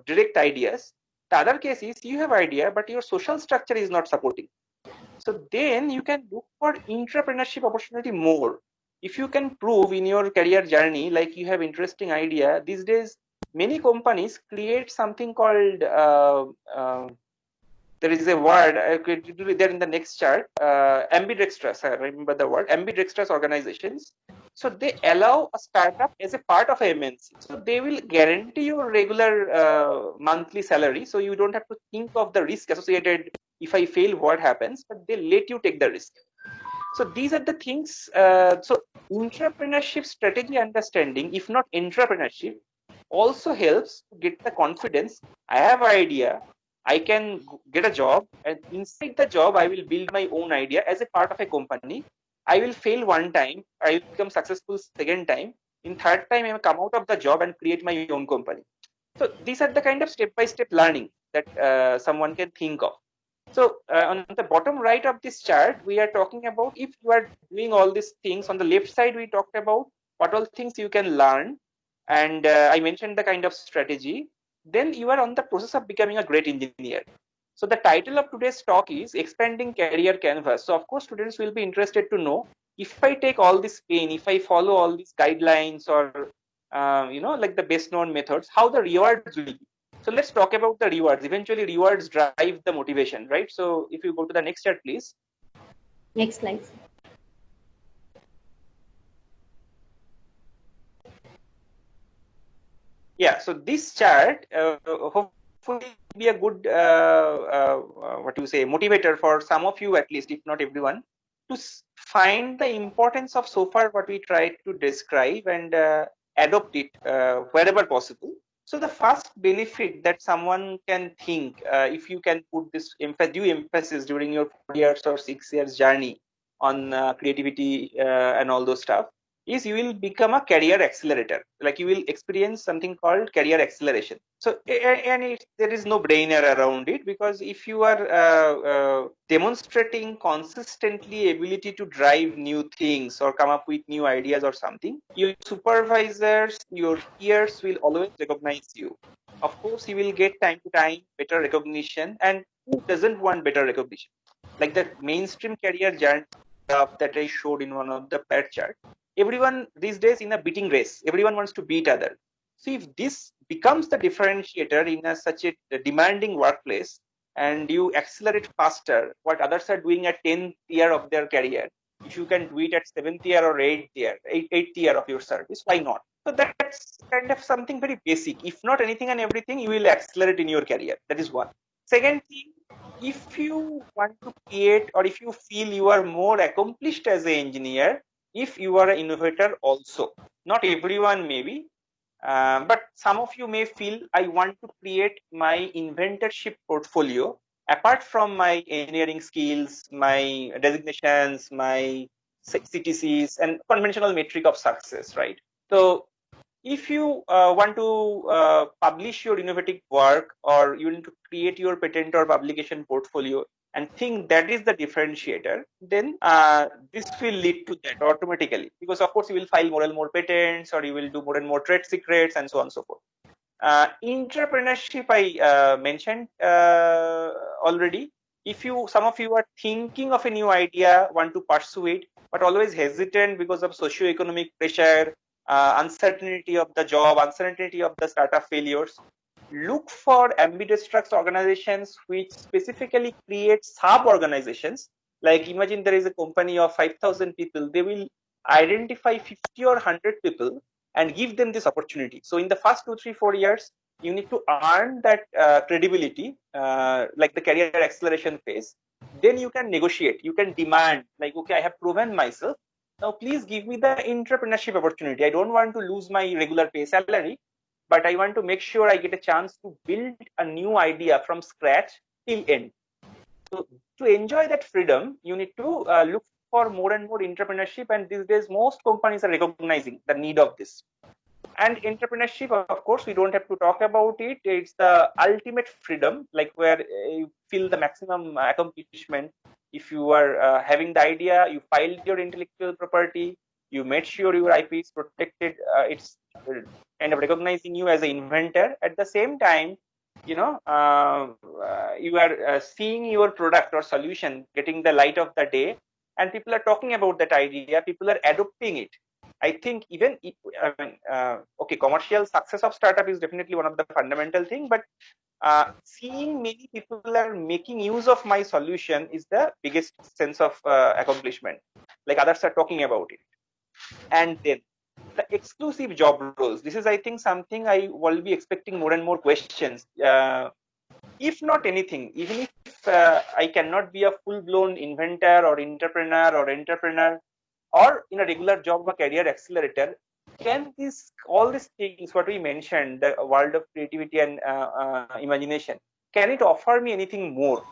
direct ideas. The other case is you have idea but your social structure is not supporting. So then you can look for intrapreneurship opportunity more. If you can prove in your career journey like you have interesting idea, these days many companies create something called there is a word I could do there in the next chart, ambidextrous. I remember the word ambidextrous organizations. So they allow a startup as a part of a MNC. So they will guarantee your regular monthly salary. So you don't have to think of the risk associated. If I fail, what happens? But they let you take the risk. So these are the things. So entrepreneurship strategy understanding, if not entrepreneurship, also helps to get the confidence. I have an idea. I can get a job, and inside the job, I will build my own idea as a part of a company. I will fail one time. I will become successful second time. In third time, I will come out of the job and create my own company. So these are the kind of step-by-step learning that someone can think of. So on the bottom right of this chart, we are talking about if you are doing all these things. On the left side, we talked about what all things you can learn. And I mentioned the kind of strategy. Then you are on the process of becoming a great engineer. So the title of today's talk is Expanding Career Canvas. So of course, students will be interested to know if I take all this pain, if I follow all these guidelines or, like the best known methods, how the rewards will be. So let's talk about the rewards. Eventually, rewards drive the motivation, right? So if you go to the next chart, please. Next slide. Yeah, so this chart hopefully be a good, what you say, motivator for some of you at least, if not everyone, to find the importance of so far what we tried to describe and adopt it wherever possible. So the first benefit that someone can think, if you can put this due emphasis during your 4 years or 6 years journey on creativity and all those stuff, is you will become a career accelerator. Like you will experience something called career acceleration. So and there is no brainer around it, because if you are demonstrating consistently ability to drive new things or come up with new ideas or something, your supervisors, your peers will always recognize you. Of course, you will get time to time better recognition, and who doesn't want better recognition? Like the mainstream career journey that I showed in one of the pet chart, everyone these days in a beating race, everyone wants to beat other. So if this becomes the differentiator in such a demanding workplace, and you accelerate faster what others are doing at 10th year of their career. If you can do it at 7th year or 8th year of your service, why not? So that's kind of something very basic. If not anything and everything, you will accelerate in your career. That is one. Second thing, if you want to create, or if you feel you are more accomplished as an engineer, if you are an innovator also, not everyone maybe, but some of you may feel I want to create my inventorship portfolio apart from my engineering skills, my designations, my CTCs, and conventional metric of success, right? So if you want to publish your innovative work, or you need to create your patent or publication portfolio and think that is the differentiator, then this will lead to that automatically, because of course you will file more and more patents, or you will do more and more trade secrets, and so on and so forth. Intrapreneurship I mentioned already. If you, some of you are thinking of a new idea, want to pursue it, but always hesitant because of socio-economic pressure, uncertainty of the job, uncertainty of the startup failures, look for ambidextrous organizations which specifically create sub-organizations. Like imagine there is a company of 5,000 people, they will identify 50 or 100 people and give them this opportunity. So in the first 2, 3, 4 years, you need to earn that credibility, like the career acceleration phase. Then you can negotiate, you can demand, like, okay, I have proven myself. Now please give me the entrepreneurship opportunity. I don't want to lose my regular pay salary, but I want to make sure I get a chance to build a new idea from scratch till end. So to enjoy that freedom, you need to look for more and more entrepreneurship, and these days most companies are recognizing the need of this. And entrepreneurship, of course, we don't have to talk about it. It's the ultimate freedom, like where you feel the maximum accomplishment. If you are having the idea, you filed your intellectual property, you made sure your IP is protected, it's kind of recognizing you as an inventor. At the same time, you know, you are seeing your product or solution getting the light of the day, and people are talking about that idea, people are adopting it. I think even if, okay, commercial success of startup is definitely one of the fundamental thing, but seeing many people are making use of my solution is the biggest sense of accomplishment. Like others are talking about it. And then the exclusive job roles. This is, I think, something I will be expecting more and more questions. If not anything, even if I cannot be a full-blown inventor or entrepreneur or in a regular job or career accelerator, can this, all these things what we mentioned, the world of creativity and imagination, can it offer me anything more?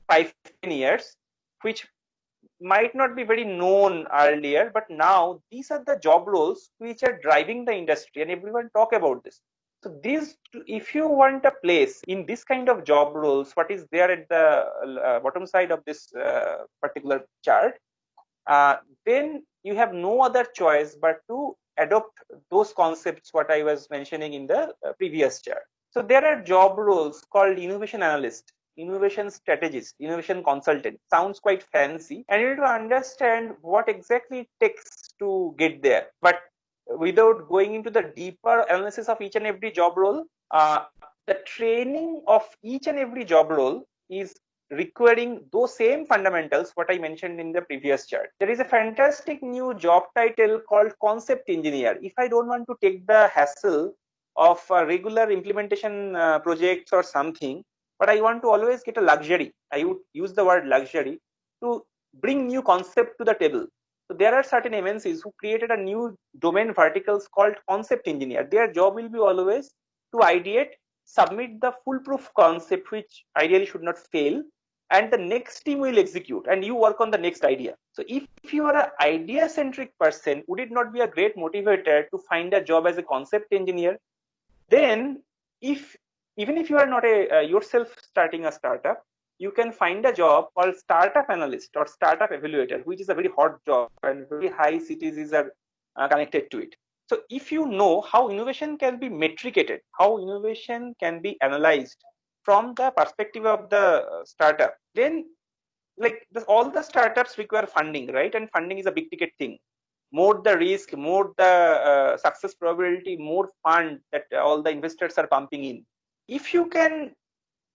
5-10 years, which might not be very known earlier, but now these are the job roles which are driving the industry, and everyone talk about this. So these, if you want a place in this kind of job roles, what is there at the bottom side of this particular chart, then you have no other choice but to adopt those concepts what I was mentioning in the previous chart. So there are job roles called innovation analyst, innovation strategist, innovation consultant. Sounds quite fancy, and you need to understand what exactly it takes to get there. But without going into the deeper analysis of each and every job role, the training of each and every job role is requiring those same fundamentals what I mentioned in the previous chart. There is a fantastic new job title called concept engineer. If I don't want to take the hassle of regular implementation projects or something, but I want to always get a luxury, I would use the word luxury to bring new concept to the table. So there are certain MNCs who created a new domain verticals called concept engineer. Their job will be always to ideate, submit the foolproof concept which ideally should not fail, and the next team will execute, and you work on the next idea. So if you are an idea centric person, would it not be a great motivator to find a job as a concept engineer? Then if, even if you are not a yourself starting a startup, you can find a job called startup analyst or startup evaluator, which is a very hot job and very high CTCs are connected to it. So if you know how innovation can be metricated, how innovation can be analyzed from the perspective of the startup, then like all the startups require funding, right? And funding is a big ticket thing. more the risk, more the success probability, more fund that all the investors are pumping in. If you can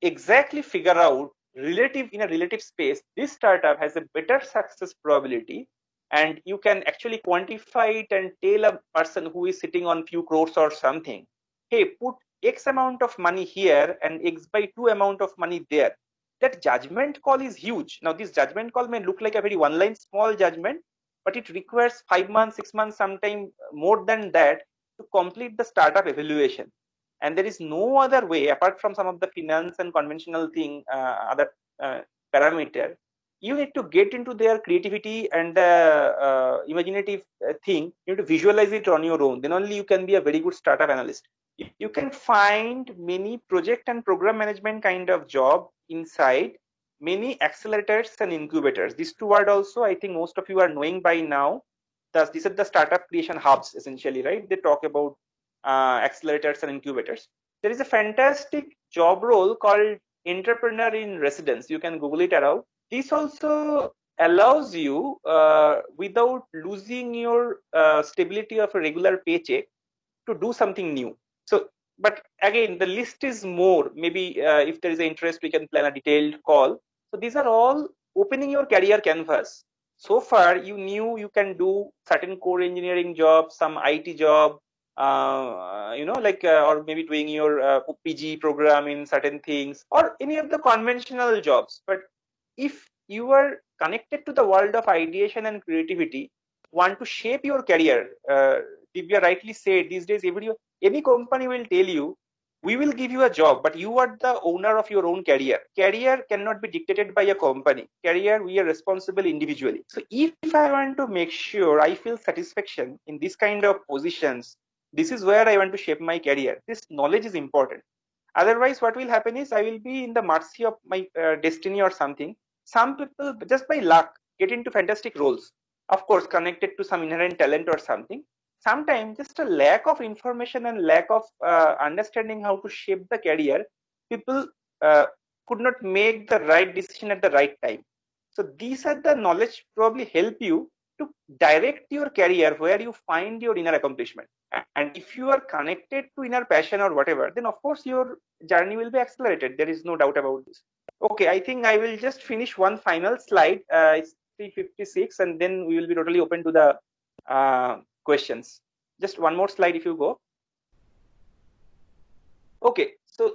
exactly figure out in a relative space, this startup has a better success probability, and you can actually quantify it and tell a person who is sitting on few crores or something, hey, put X amount of money here and X by 2 amount of money there. That judgment call is huge. Now this judgment call may look like a very one line small judgment, but it requires 5 months, 6 months, sometime more than that to complete the startup evaluation. And there is no other way apart from some of the finance and conventional thing, other parameter. You need to get into their creativity and the imaginative thing. You need to visualize it on your own. Then only you can be a very good startup analyst. You can find many project and program management kind of job inside many accelerators and incubators. These two words also, I think most of you are knowing by now. Thus, these are the startup creation hubs essentially, right? They talk about accelerators and incubators. There is a fantastic job role called entrepreneur in residence. You can Google it around. This also allows you, without losing your stability of a regular paycheck, to do something new. So, but again, the list is more. Maybe if there is an interest, we can plan a detailed call. So these are all opening your career canvas. So far, you knew you can do certain core engineering job, some IT job, like or maybe doing your PG program in certain things, or any of the conventional jobs. But if you are connected to the world of ideation and creativity, want to shape your career, Divya rightly said, these days any company will tell you, we will give you a job, but you are the owner of your own career. Career cannot be dictated by a company. Career, we are responsible individually. So if I want to make sure I feel satisfaction in this kind of positions, this is where I want to shape my career. This knowledge is important. Otherwise, what will happen is I will be in the mercy of my destiny or something. Some people, just by luck, get into fantastic roles. Of course, connected to some inherent talent or something. Sometimes just a lack of information and lack of understanding how to shape the career, people could not make the right decision at the right time. So these are the knowledge probably help you to direct your career where you find your inner accomplishment. And if you are connected to inner passion or whatever, then of course your journey will be accelerated. There is no doubt about this. Okay, I think I will just finish one final slide. It's 3:56, and then we will be totally open to the questions. Just one more slide if you go. Okay, so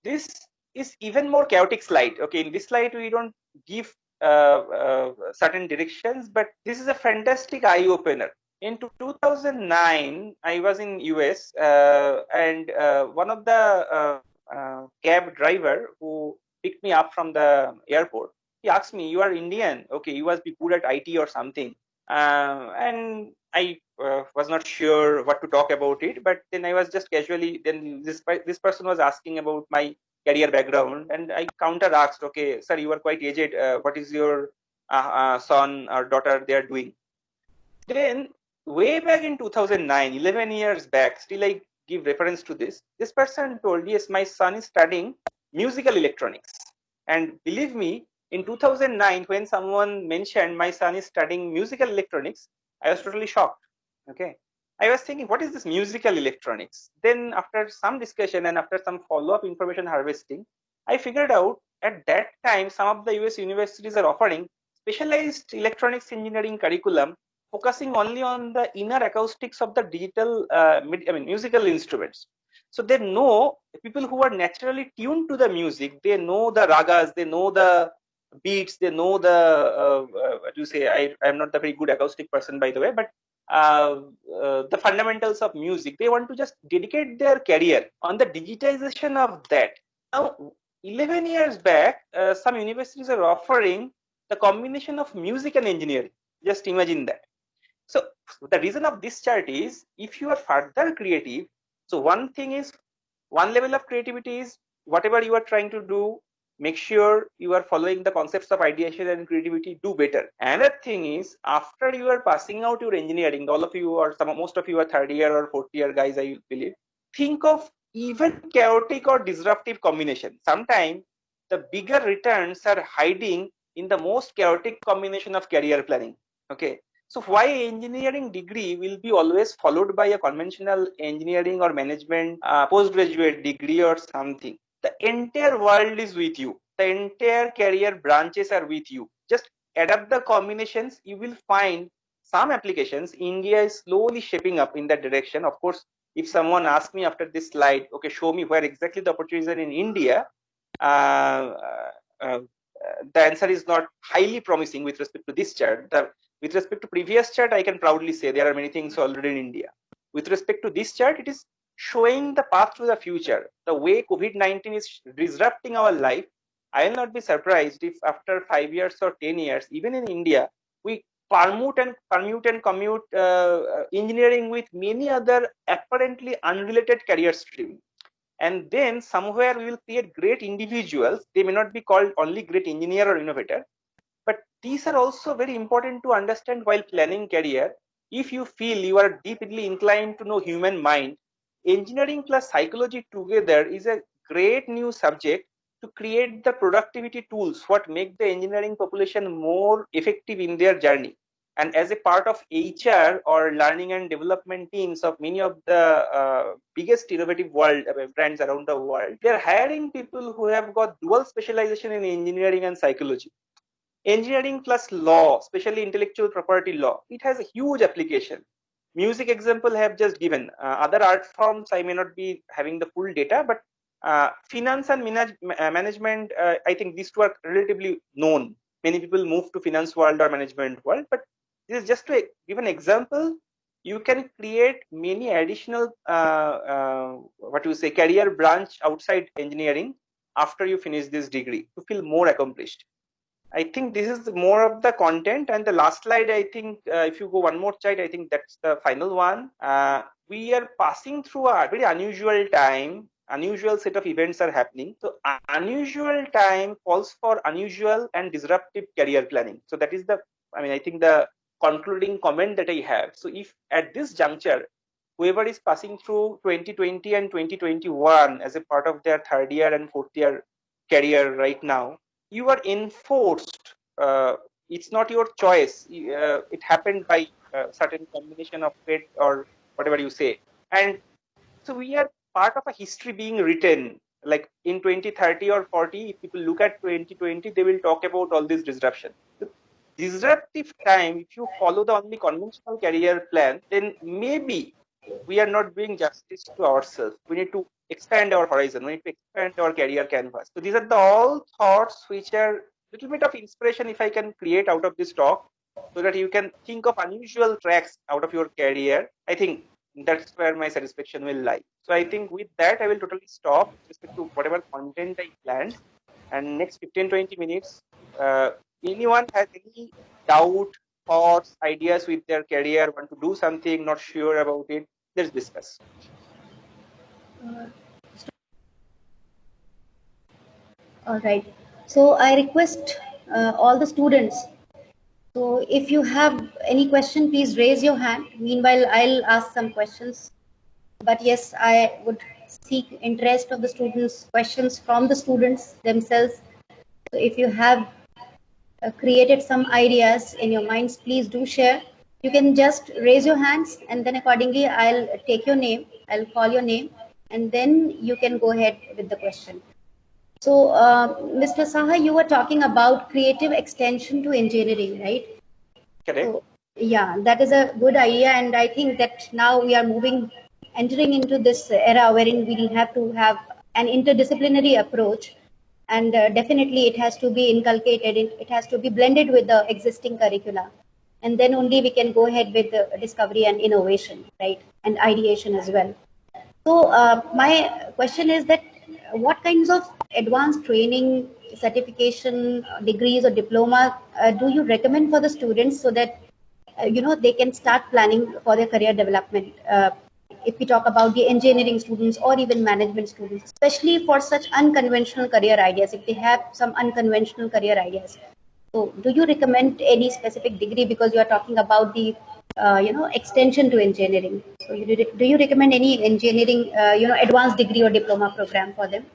this is even more chaotic slide. Okay, in this slide we don't give certain directions, but this is a fantastic eye opener. In 2009, I was in US, and one of the cab driver who picked me up from the airport, he asked me, "You are Indian? Okay, you must be good at IT or something." And I was not sure what to talk about it, but then I was just casually. Then this person was asking about my career background, and I counter asked, "Okay, sir, you are quite aged. What is your son or daughter they are doing?" Then way back in 2009, 11 years back, still I give reference to this. This person told, yes, my son is studying musical electronics. And believe me, in 2009, when someone mentioned my son is studying musical electronics, I was totally shocked. Okay. I was thinking, what is this musical electronics? Then after some discussion and after some follow-up information harvesting, I figured out at that time, some of the US universities are offering specialized electronics engineering curriculum focusing only on the inner acoustics of the digital, musical instruments. So they know people who are naturally tuned to the music, they know the ragas, they know the beats, they know the, what do you say, I am not the very good acoustic person by the way, but the fundamentals of music. They want to just dedicate their career on the digitization of that. Now, 11 years back, some universities are offering the combination of music and engineering. Just imagine that. So the reason of this chart is, if you are further creative, so one thing is, one level of creativity is whatever you are trying to do, make sure you are following the concepts of ideation and creativity, do better. Another thing is, after you are passing out your engineering, all of you or most of you are third year or fourth year guys, I believe, think of even chaotic or disruptive combination. Sometimes the bigger returns are hiding in the most chaotic combination of career planning. Okay. So why engineering degree will be always followed by a conventional engineering or management postgraduate degree or something? The entire world is with you. The entire career branches are with you. Just adapt the combinations. You will find some applications. India is slowly shaping up in that direction. Of course, if someone asks me after this slide, okay, show me where exactly the opportunities are in India, uh, uh, the answer is not highly promising with respect to this chart. With respect to previous chart, I can proudly say there are many things already in India. With respect to this chart, it is showing the path to the future. The way COVID-19 is disrupting our life, I will not be surprised if after 5 years or 10 years, even in India, we commute engineering with many other apparently unrelated career streams. And then somewhere we will create great individuals. They may not be called only great engineer or innovator, but these are also very important to understand while planning career. If you feel you are deeply inclined to know human mind, engineering plus psychology together is a great new subject to create the productivity tools what make the engineering population more effective in their journey. And as a part of HR or learning and development teams of many of the biggest innovative world brands around the world, they're hiring people who have got dual specialization in engineering and psychology. Engineering plus law, especially intellectual property law, it has a huge application. Music example I have just given. Other art forms I may not be having the full data, but finance and management, I think these two are relatively known. Many people move to finance world or management world, but this is just to give an example. You can create many additional what you say career branch outside engineering after you finish this degree to feel more accomplished. I think this is more of the content, and the last slide, I think if you go one more slide, I think that's the final one. We are passing through a very unusual time. Unusual set of events are happening. So unusual time calls for unusual and disruptive career planning. So that is the, I think the concluding comment that I have. So if at this juncture, whoever is passing through 2020 and 2021 as a part of their third year and fourth year career right now, you are enforced. It's not your choice. It happened by certain combination of fate or whatever you say. And so we are part of a history being written. Like in 2030 or 40, if people look at 2020, they will talk about all this disruption. So disruptive time, if you follow the only conventional career plan, then maybe we are not doing justice to ourselves. We need to expand our horizon. We need to expand our career canvas. So these are the all thoughts which are little bit of inspiration if I can create out of this talk, so that you can think of unusual tracks out of your career. I think that's where my satisfaction will lie. So I think with that, I will totally stop with respect to whatever content I planned. And next 15-20 minutes, anyone has any doubt, thoughts, ideas with their career, want to do something, not sure about it, let's discuss. All right. So I request all the students. So if you have any question, please raise your hand. Meanwhile, I'll ask some questions. But yes, I would seek interest of the students, questions from the students themselves. So if you have created some ideas in your minds, please do share. You can just raise your hands, and then accordingly I'll take your name, I'll call your name, and then you can go ahead with the question. So Mr. Saha, you were talking about creative extension to engineering, right? Correct. So, yeah, that is a good idea, and I think that now we are entering into this era wherein we have to have an interdisciplinary approach, and definitely it has to be inculcated, it has to be blended with the existing curricula, and then only we can go ahead with the discovery and innovation, right, and ideation as well. So my question is that what kinds of advanced training, certification, degrees or diploma do you recommend for the students so that they can start planning for their career development? If we talk about the engineering students or even management students, especially for such unconventional career ideas, if they have some unconventional career ideas. So do you recommend any specific degree, because you are talking about the extension to engineering? So do you recommend any engineering advanced degree or diploma program for them?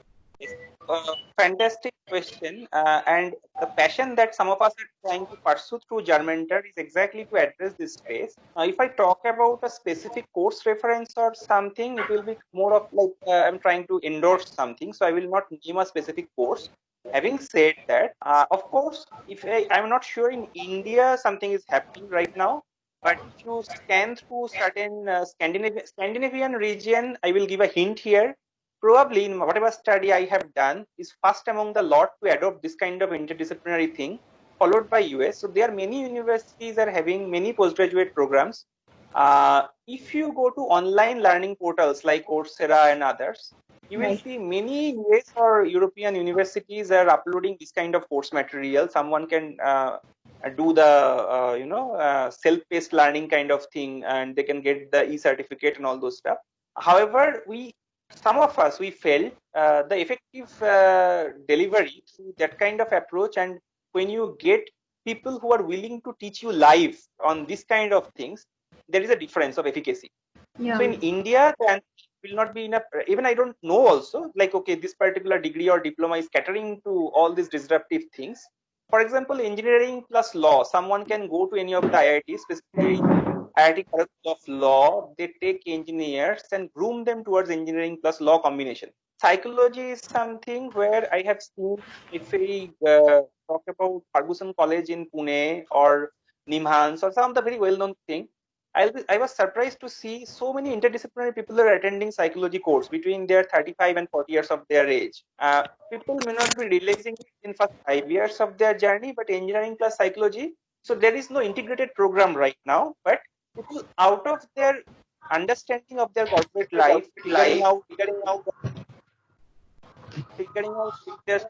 fantastic question. And the passion that some of us are trying to pursue through Germentor is exactly to address this space. If I talk about a specific course reference or something, it will be more of like I'm trying to endorse something. So I will not name a specific course. Having said that, of course, if I'm not sure in India something is happening right now, but if you scan through certain Scandinavian region, I will give a hint here. Probably in whatever study I have done is first among the lot to adopt this kind of interdisciplinary thing, followed by US. So there are many universities are having many postgraduate programs. If you go to online learning portals like Coursera and others, you will Right. see many US or European universities are uploading this kind of course material. Someone can do the self-paced learning kind of thing, and they can get the e-certificate and all those stuff. However, some of us felt the effective delivery through that kind of approach, and when you get people who are willing to teach you live on this kind of things, there is a difference of efficacy. So Yeah. in India, the answer will not be enough. Even I don't know also, like, okay, this particular degree or diploma is catering to all these disruptive things. For example, engineering plus law, someone can go to any of the IITs, specifically IIT Kharagpur of law. They take engineers and groom them towards engineering plus law combination. Psychology is something where I have seen, if we talk about Ferguson College in Pune or Nimhans or some of the very well-known thing, I was surprised to see so many interdisciplinary people are attending psychology course between their 35 and 40 years of their age. People may not be realizing it in first 5 years of their journey, but engineering plus psychology. So there is no integrated program right now, but people out of their understanding of their corporate life, figuring out if there's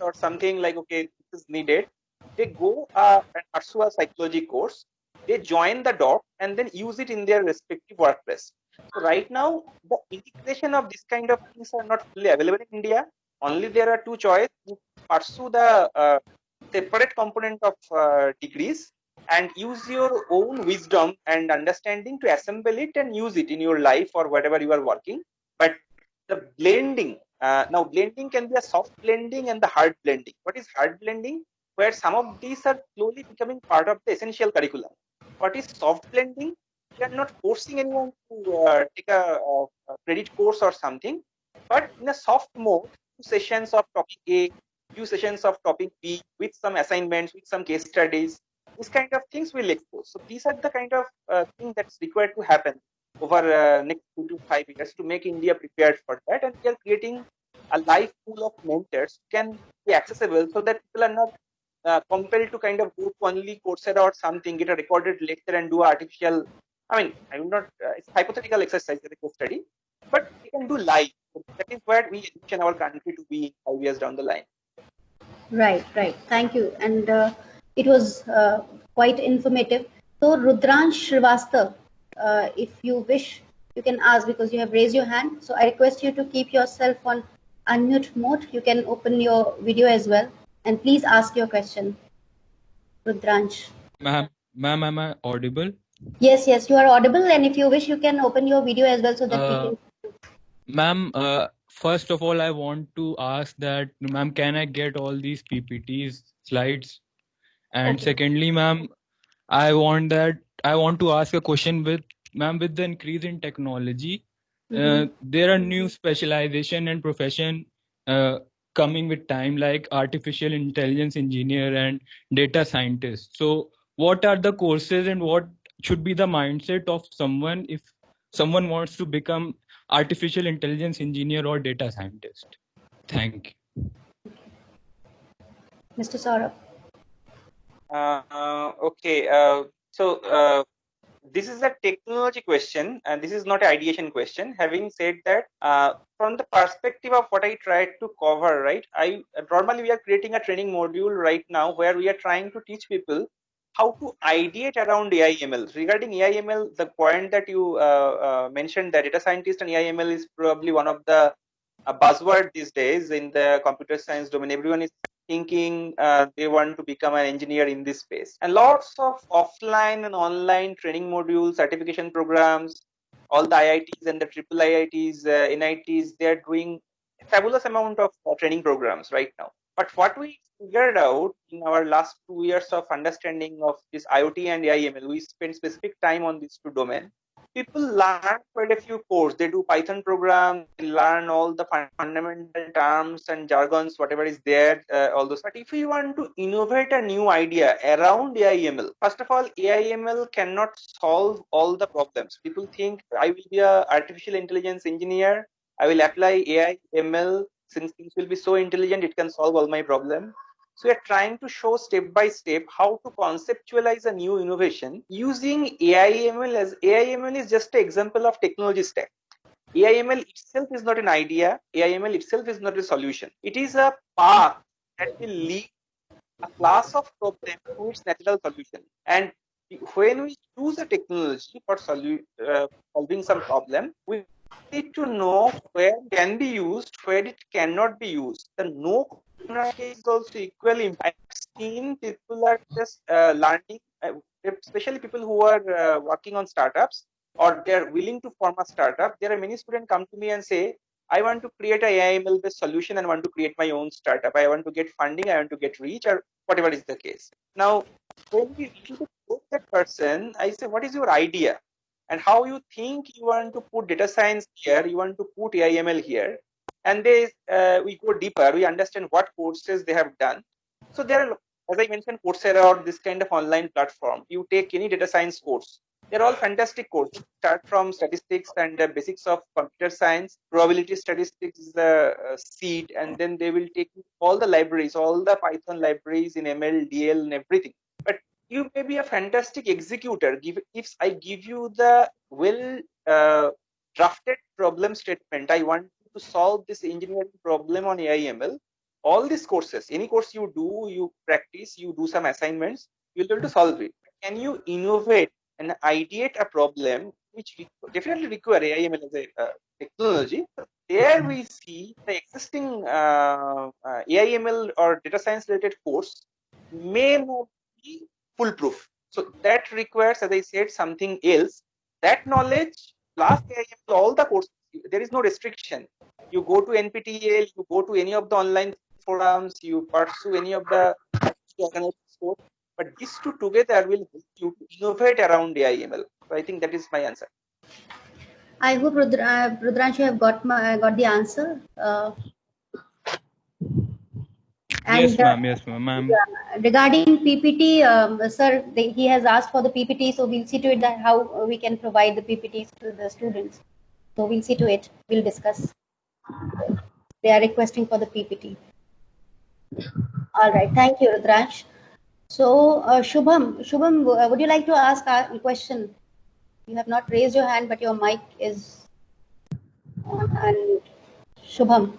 or something like, okay, this is needed, they go and pursue a psychology course, they join the dot and then use it in their respective workplace. So right now, the integration of this kind of things are not fully available in India. Only there are two choices: you pursue the separate component of degrees and use your own wisdom and understanding to assemble it and use it in your life or whatever you are working. But the blending, now blending can be a soft blending and the hard blending. What is hard blending? Where some of these are slowly becoming part of the essential curriculum. What is soft blending? We are not forcing anyone to take a credit course or something, but in a soft mode, few sessions of topic A, few sessions of topic B with some assignments, with some case studies, these kind of things will expose. So these are the kind of thing that's required to happen over next 2 to 5 years to make India prepared for that. And we are creating a live pool of mentors can be accessible so that people are not compelled to kind of go to only Coursera or something, get a recorded lecture and do artificial. I mean, I will not. It's hypothetical exercise, like a study, but we can do live. So that is where we envision our country to be 5 years down the line. Right, right. Thank you. And it was quite informative. So, Rudransh Srivastav, if you wish, you can ask because you have raised your hand. So, I request you to keep yourself on unmute mode. You can open your video as well. And please ask your question, Rudransh. Ma'am, am I audible? Yes, yes, you are audible. And if you wish, you can open your video as well so that we can. Ma'am, first of all, I want to ask that, ma'am, can I get all these PPTs slides? And Okay. secondly, ma'am, I want to ask a question with the increase in technology, there are new specialization and profession coming with time, like artificial intelligence engineer and data scientist. So what are the courses and what should be the mindset of someone if someone wants to become artificial intelligence engineer or data scientist? Thank you. Mr. Saurav. Okay. This is a technology question and this is not an ideation question. Having said that, from the perspective of what I tried to cover, right, normally we are creating a training module right now where we are trying to teach people how to ideate around AI/ML. Regarding AI/ML, the point that you mentioned, that data scientist and AI/ML is probably one of the buzzword these days in the computer science domain. Everyone is thinking they want to become an engineer in this space, and lots of offline and online training modules, certification programs, all the IITs and the triple IITs, NITs, they are doing fabulous amount of training programs right now. But what we figured out in our last 2 years of understanding of this IoT and AI/ML, we spent specific time on these two domains. People learn quite a few courses. They do Python programs, they learn all the fundamental terms and jargons, whatever is there, all those. But if you want to innovate a new idea around AI/ML, first of all, AI/ML cannot solve all the problems. People think I will be a artificial intelligence engineer, I will apply AI, ML, since things will be so intelligent, it can solve all my problem. So we are trying to show step by step how to conceptualize a new innovation using AI, ML, as AI, ML is just an example of technology stack. AI, ML itself is not an idea. AI, ML itself is not a solution. It is a path that will lead a class of problem to its natural solution. And when we choose a technology for solving some problem, we need to know where it can be used, where it cannot be used. The no corner case is also equally important. I've seen people are just learning, especially people who are working on startups or they're willing to form a startup. There are many students come to me and say, I want to create a AI/ML based solution and want to create my own startup. I want to get funding, I want to get reach, or whatever is the case. Now, when we little bit poke that person, I say, what is your idea? And how you think you want to put data science here, you want to put AI/ML here. And we go deeper, we understand what courses they have done. So there are, as I mentioned, Coursera or this kind of online platform. You take any data science course. They're all fantastic courses. Start from statistics and the basics of computer science. Probability statistics is the seed, and then they will take all the libraries, all the Python libraries in ML, DL, and everything. But you may be a fantastic executor. If I give you the well drafted problem statement, I want to solve this engineering problem on AI/ML. All these courses, any course you do, you practice, you do some assignments, you'll be able to solve it. Can you innovate and ideate a problem which definitely require AI/ML as a technology? There we see the existing AI/ML or data science related course may not be foolproof. So that requires, as I said, something else. That knowledge plus AI/ML, all the courses, there is no restriction. You go to NPTEL, you go to any of the online forums, you pursue any of the organized course, but these two together will help you to innovate around AI/ML. So I think that is my answer. I hope Rudransh, you have got the answer. Yes, And ma'am. Yes, ma'am. yeah, regarding PPT, sir, he has asked for the PPT, so we'll see to it that how we can provide the PPTs to the students. So we'll see to it. We'll discuss. They are requesting for the PPT. All right. Thank you, Rudransh. So, Shubham, would you like to ask a question? You have not raised your hand, but your mic is on. And Shubham,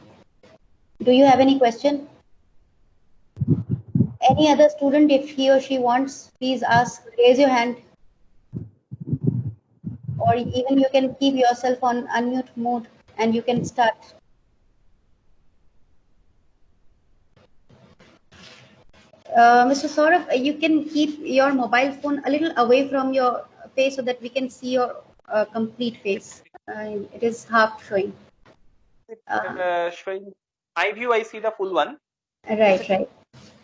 do you have any question? Any other student, if he or she wants, please ask, raise your hand. Or even you can keep yourself on unmute mode and you can start. Mr. Saurav, you can keep your mobile phone a little away from your face so that we can see your complete face. It is half showing. Showing my view, I see the full one. Right, right.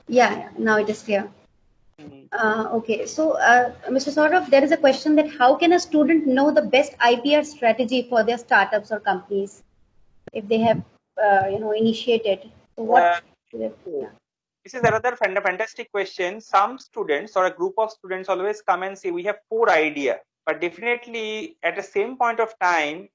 Yeah, now it is clear. Okay, so Mr. Saurav, there is a question that how can a student know the best IPR strategy for their startups or companies if they have, initiated? So what? Yeah. This is another fantastic question. Some students or a group of students always come and say, we have 4 ideas, but definitely at the same point of time,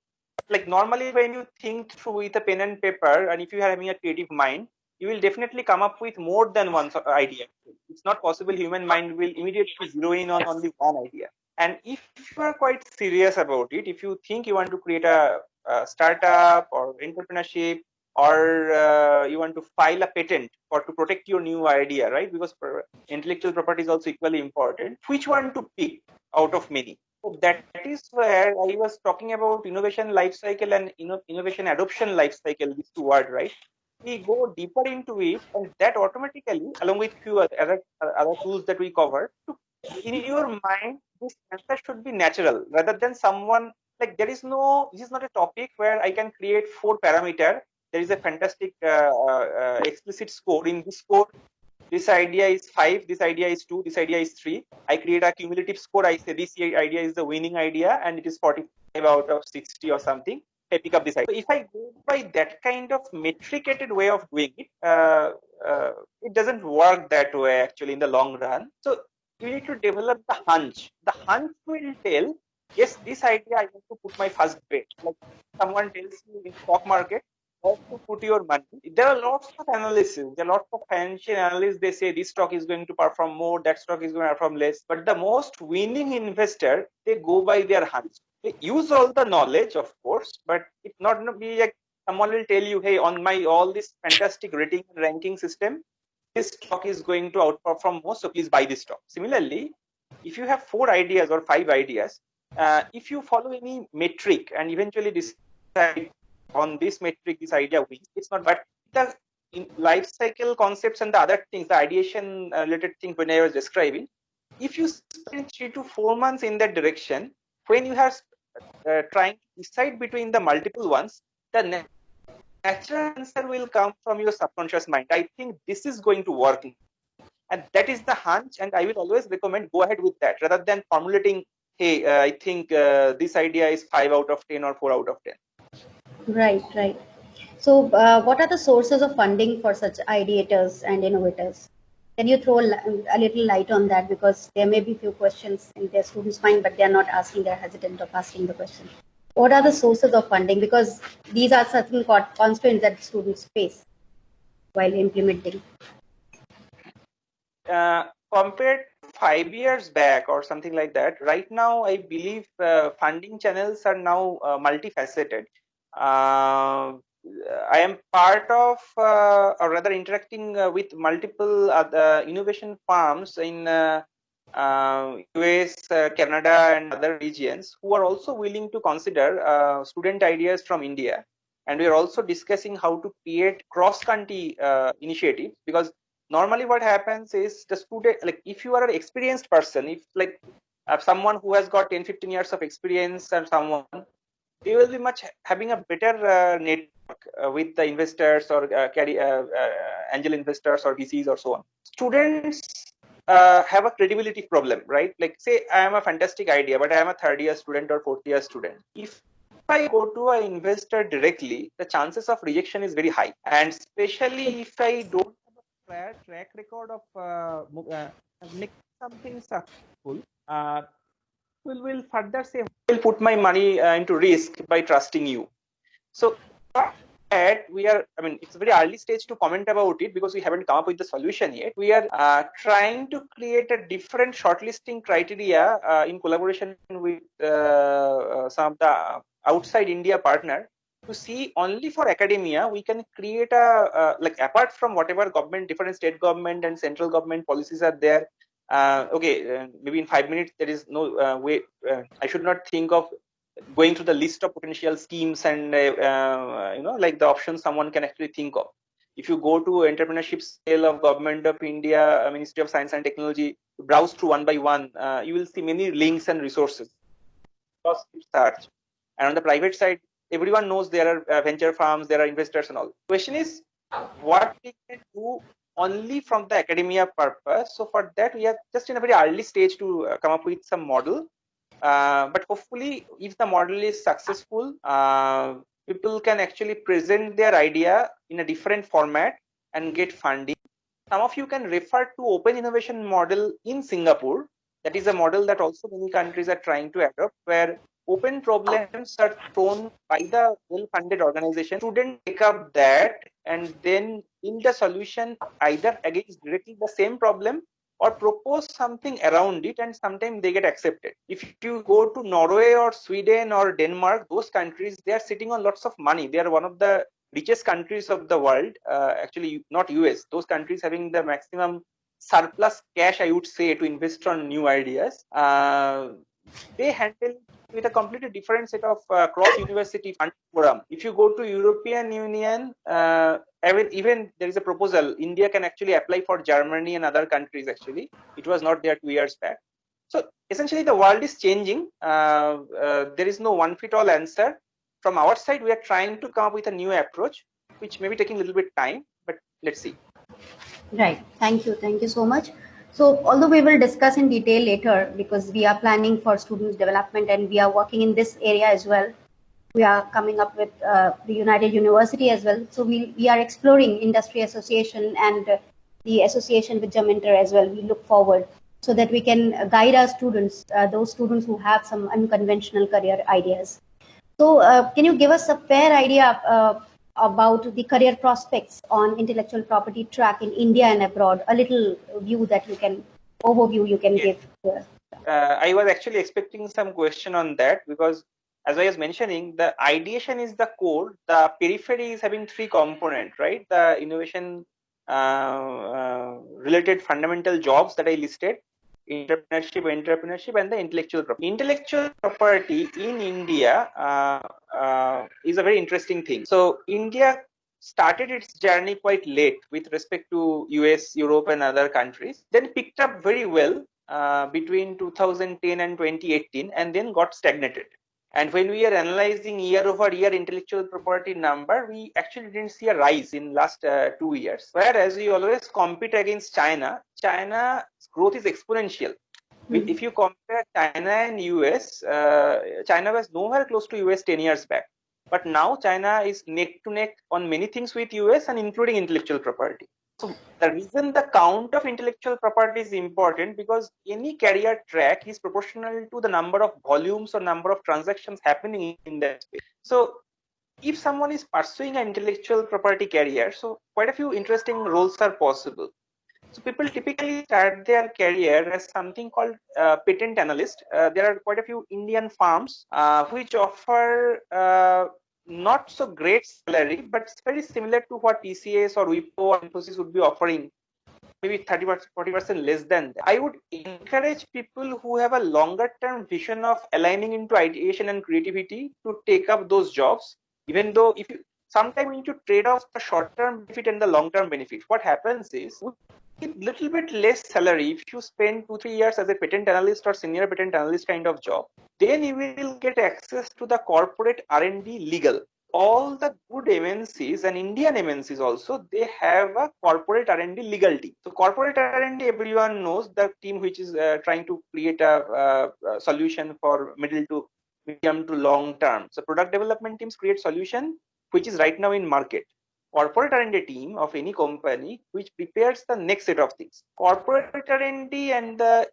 like normally when you think through with a pen and paper, and if you are having a creative mind, you will definitely come up with more than one idea. It's not possible human mind will immediately zero in on only one idea. And if you are quite serious about it, if you think you want to create a startup or entrepreneurship, or you want to file a patent or to protect your new idea, right? Because intellectual property is also equally important. Which one to pick out of many? So that is where I was talking about innovation life cycle and innovation adoption life cycle, these two words, right? We go deeper into it, and that automatically, along with few other tools that we cover, in your mind, this answer should be natural rather than someone like there is no. This is not a topic where I can create 4 parameter there is a fantastic explicit score. In this score, this idea is 5, this idea is 2, this idea is 3. I create a cumulative score. I say this idea is the winning idea and it is 45 out of 60 or something. I pick up this idea. So if I go by that kind of metricated way of doing it, it doesn't work that way actually in the long run. So you need to develop the hunch. The hunch will tell, yes, this idea I want to put my first bet. Like someone tells you in stock market, how to put your money. There are lots of analysis. There are lots of financial analysts. They say this stock is going to perform more, that stock is going to perform less. But the most winning investor, they go by their hunch. They use all the knowledge, of course, but it not be like someone will tell you, hey, on my all this fantastic rating and ranking system, this stock is going to outperform most, so please buy this stock. Similarly, if you have 4 ideas or 5 ideas, if you follow any metric and eventually decide on this metric, this idea wins, it's not, but the life cycle concepts and the other things, the ideation related things when I was describing, if you spend 3 to 4 months in that direction, when you have trying to decide between the multiple ones, the natural answer will come from your subconscious mind. I think this is going to work. And that is the hunch, and I will always recommend go ahead with that rather than formulating, hey, I think this idea is 5 out of 10 or 4 out of 10. Right, right. So, what are the sources of funding for such ideators and innovators? Can you throw a little light on that? Because there may be few questions in their students' mind, but they are not asking, they're hesitant of asking the question. What are the sources of funding? Because these are certain constraints that students face while implementing. Compared to 5 years back or something like that, right now I believe funding channels are now multifaceted. I am part of or rather interacting with multiple innovation farms in US, Canada and other regions who are also willing to consider student ideas from India. And we are also discussing how to create cross-country initiatives, because normally what happens is the student, like if you are an experienced person, if like someone who has got 10-15 years of experience and someone, they will be much having a better network with the investors or angel investors or VCs or so on. Students have a credibility problem, right? Like say I am a fantastic idea, but I am a 3rd-year student or 4th-year student. If I go to an investor directly, the chances of rejection is very high, and especially if I don't have a prior track record of making something successful, will further say, I will put my money into risk by trusting you. So that we are, I mean, it's a very early stage to comment about it because we haven't come up with the solution yet. We are trying to create a different shortlisting criteria in collaboration with some of the outside India partner to see only for academia we can create a like apart from whatever government, different state government and central government policies are there. Maybe in 5 minutes there is no way. I should not think of going through the list of potential schemes and like the options someone can actually think of. If you go to entrepreneurship scale of Government of India, Ministry of Science and Technology, browse through one by one, you will see many links and resources. Search. And on the private side, everyone knows there are venture firms, there are investors and all. Question is, what we can do only from the academia purpose. So for that, we are just in a very early stage to come up with some model. But hopefully, if the model is successful, people can actually present their idea in a different format and get funding. Some of you can refer to Open Innovation Model in Singapore. That is a model that also many countries are trying to adopt, where open problems are thrown by the well-funded organization. Students take up that and then build a solution either against directly the same problem or propose something around it, and sometimes they get accepted. If you go to Norway or Sweden or Denmark, those countries, they are sitting on lots of money. They are one of the richest countries of the world, actually not US. Those countries having the maximum surplus cash, I would say, to invest on new ideas. They handle with a completely different set of cross-university fund forum. If you go to European Union, even there is a proposal, India can actually apply for Germany and other countries actually. It was not there 2 years back. So essentially the world is changing. There is no one-fit-all answer. From our side, we are trying to come up with a new approach. which may be taking a little bit time, but let's see. Right. Thank you. Thank you so much. So, although we will discuss in detail later because we are planning for students' development and we are working in this area as well. We are coming up with the United University as well. So, we are exploring industry association and the association with Germentor as well. We look forward so that we can guide our students, those students who have some unconventional career ideas. So, can you give us a fair idea about the career prospects on intellectual property track in India and abroad? A little overview you can give to us. I was actually expecting some question on that, because as I was mentioning, the ideation is the core. The periphery is having three components, right? The innovation related fundamental jobs that I listed, entrepreneurship, and the intellectual property. Intellectual property in India is a very interesting thing. So India started its journey quite late with respect to US, Europe, and other countries, then picked up very well between 2010 and 2018, and then got stagnated. And when we are analyzing year over year intellectual property number, we actually didn't see a rise in last 2 years. Whereas we always compete against China. China's growth is exponential. If you compare China and US, China was nowhere close to US 10 years back. But now China is neck to neck on many things with US, and including intellectual property. So the reason the count of intellectual property is important, because any career track is proportional to the number of volumes or number of transactions happening in that space. So if someone is pursuing an intellectual property career, so quite a few interesting roles are possible. So people typically start their career as something called patent analyst. There are quite a few Indian firms which offer not so great salary, but it's very similar to what TCS or Wipro or Infosys would be offering, maybe 30-40% less than that. I would encourage people who have a longer term vision of aligning into ideation and creativity to take up those jobs, even though if you sometimes you need to trade off the short term benefit and the long term benefit. What happens is, with little bit less salary, if you spend 2-3 years as a patent analyst or senior patent analyst kind of job, then you will get access to the corporate R&D legal. All the good MNCs and Indian MNCs also, they have a corporate R&D legal team. So corporate R&D, everyone knows, the team which is trying to create a solution for medium to long term. So product development teams create solution which is right now in market. Corporate R&D team of any company which prepares the next set of things. Corporate R&D and the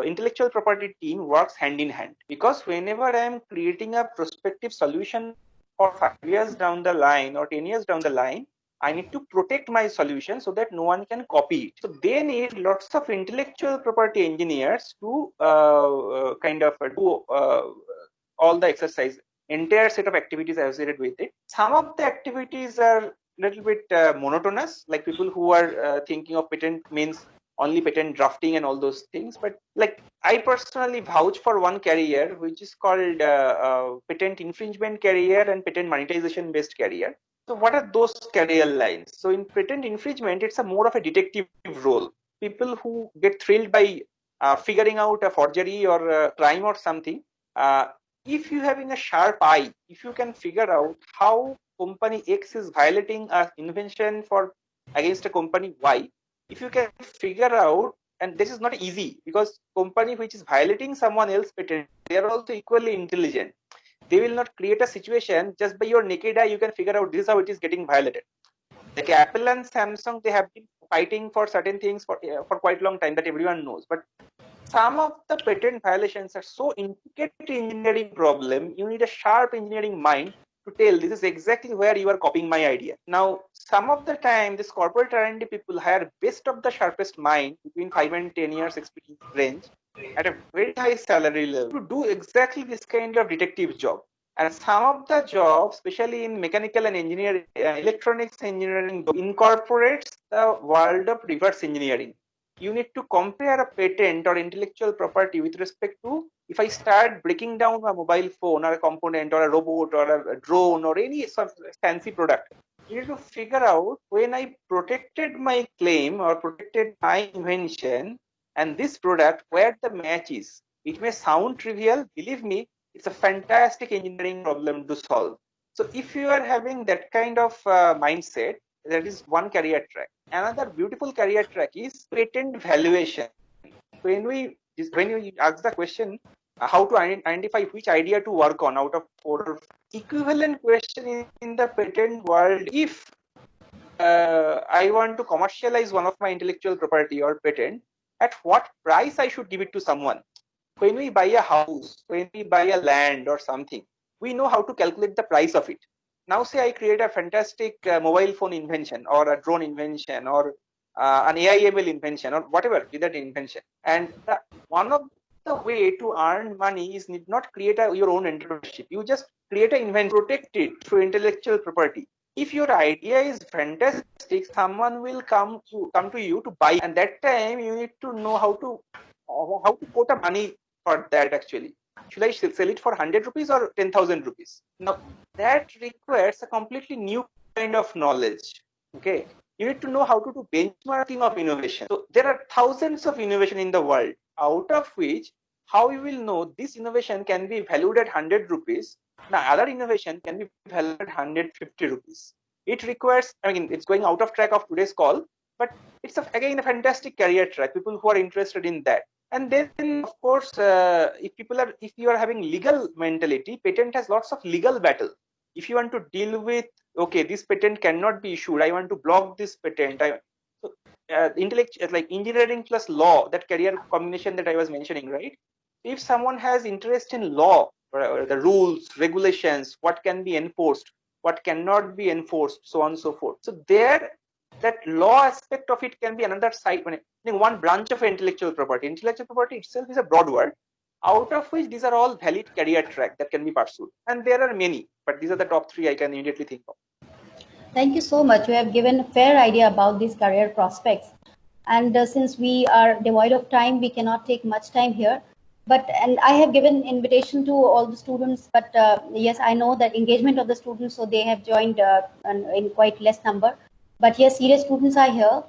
intellectual property team works hand in hand, because whenever I am creating a prospective solution for 5 years down the line or 10 years down the line, I need to protect my solution so that no one can copy it. So they need lots of intellectual property engineers to kind of do all the exercise, entire set of activities associated with it. Some of the activities are little bit monotonous, like people who are thinking of patent means only patent drafting and all those things. But like I personally vouch for one career which is called patent infringement career and patent monetization based career. So what are those career lines? So in patent infringement, it's a more of a detective role. People who get thrilled by figuring out a forgery or a crime or something. If you having a sharp eye, if you can figure out how company X is violating an invention for against a company Y, if you can figure out, and this is not easy because company which is violating someone else's patent, they are also equally intelligent. They will not create a situation just by your naked eye you can figure out this is how it is getting violated. Like Apple and Samsung, they have been fighting for certain things for quite a long time that everyone knows. But some of the patent violations are so intricate engineering problem, you need a sharp engineering mind to tell this is exactly where you are copying my idea. Now, some of the time, this corporate R&D people hire best of the sharpest mind between 5 and 10 years experience range at a very high salary level to do exactly this kind of detective job. And some of the jobs, especially in mechanical and engineering, electronics engineering, incorporates the world of reverse engineering. You need to compare a patent or intellectual property with respect to, if I start breaking down a mobile phone or a component or a robot or a drone or any sort of fancy product, you need to figure out when I protected my claim or protected my invention and this product, where the match is. It may sound trivial, believe me, it's a fantastic engineering problem to solve. So if you are having that kind of mindset, that is one career track. Another beautiful career track is patent valuation. When you ask the question how to identify which idea to work on out of 4, equivalent question in the patent world, if I want to commercialize one of my intellectual property or patent, at what price I should give it to someone. When we buy a house, when we buy a land or something, we know how to calculate the price of it. Now say I create a fantastic mobile phone invention or a drone invention or an AI/ML invention or whatever be that invention. And one of the way to earn money is need not create your own entrepreneurship. You just create an invention, protect it through intellectual property. If your idea is fantastic, someone will come to you to buy, and that time you need to know how to quote a money for that actually. Should I sell it for 100 rupees or 10,000 rupees? Now that requires a completely new kind of knowledge. Okay, you need to know how to do benchmarking of innovation. So there are thousands of innovation in the world, out of which how you will know this innovation can be valued at 100 rupees. Now other innovation can be valued at 150 rupees. It requires, I mean, it's going out of track of today's call, but it's again a fantastic career track. People who are interested in that. And then, of course, if you are having legal mentality, patent has lots of legal battle. If you want to deal with, okay, this patent cannot be issued, I want to block this patent. So, like engineering plus law, that career combination that I was mentioning, right? If someone has interest in law, or the rules, regulations, what can be enforced, what cannot be enforced, so on and so forth. So there, that law aspect of it can be another side, one branch of intellectual property. Intellectual property itself is a broad word, out of which these are all valid career track that can be pursued. And there are many, but these are the top 3 I can immediately think of. Thank you so much. You have given a fair idea about these career prospects. And since we are devoid of time, we cannot take much time here. And I have given invitation to all the students, but yes, I know that engagement of the students, so they have joined in quite less number. But yes, serious students are here.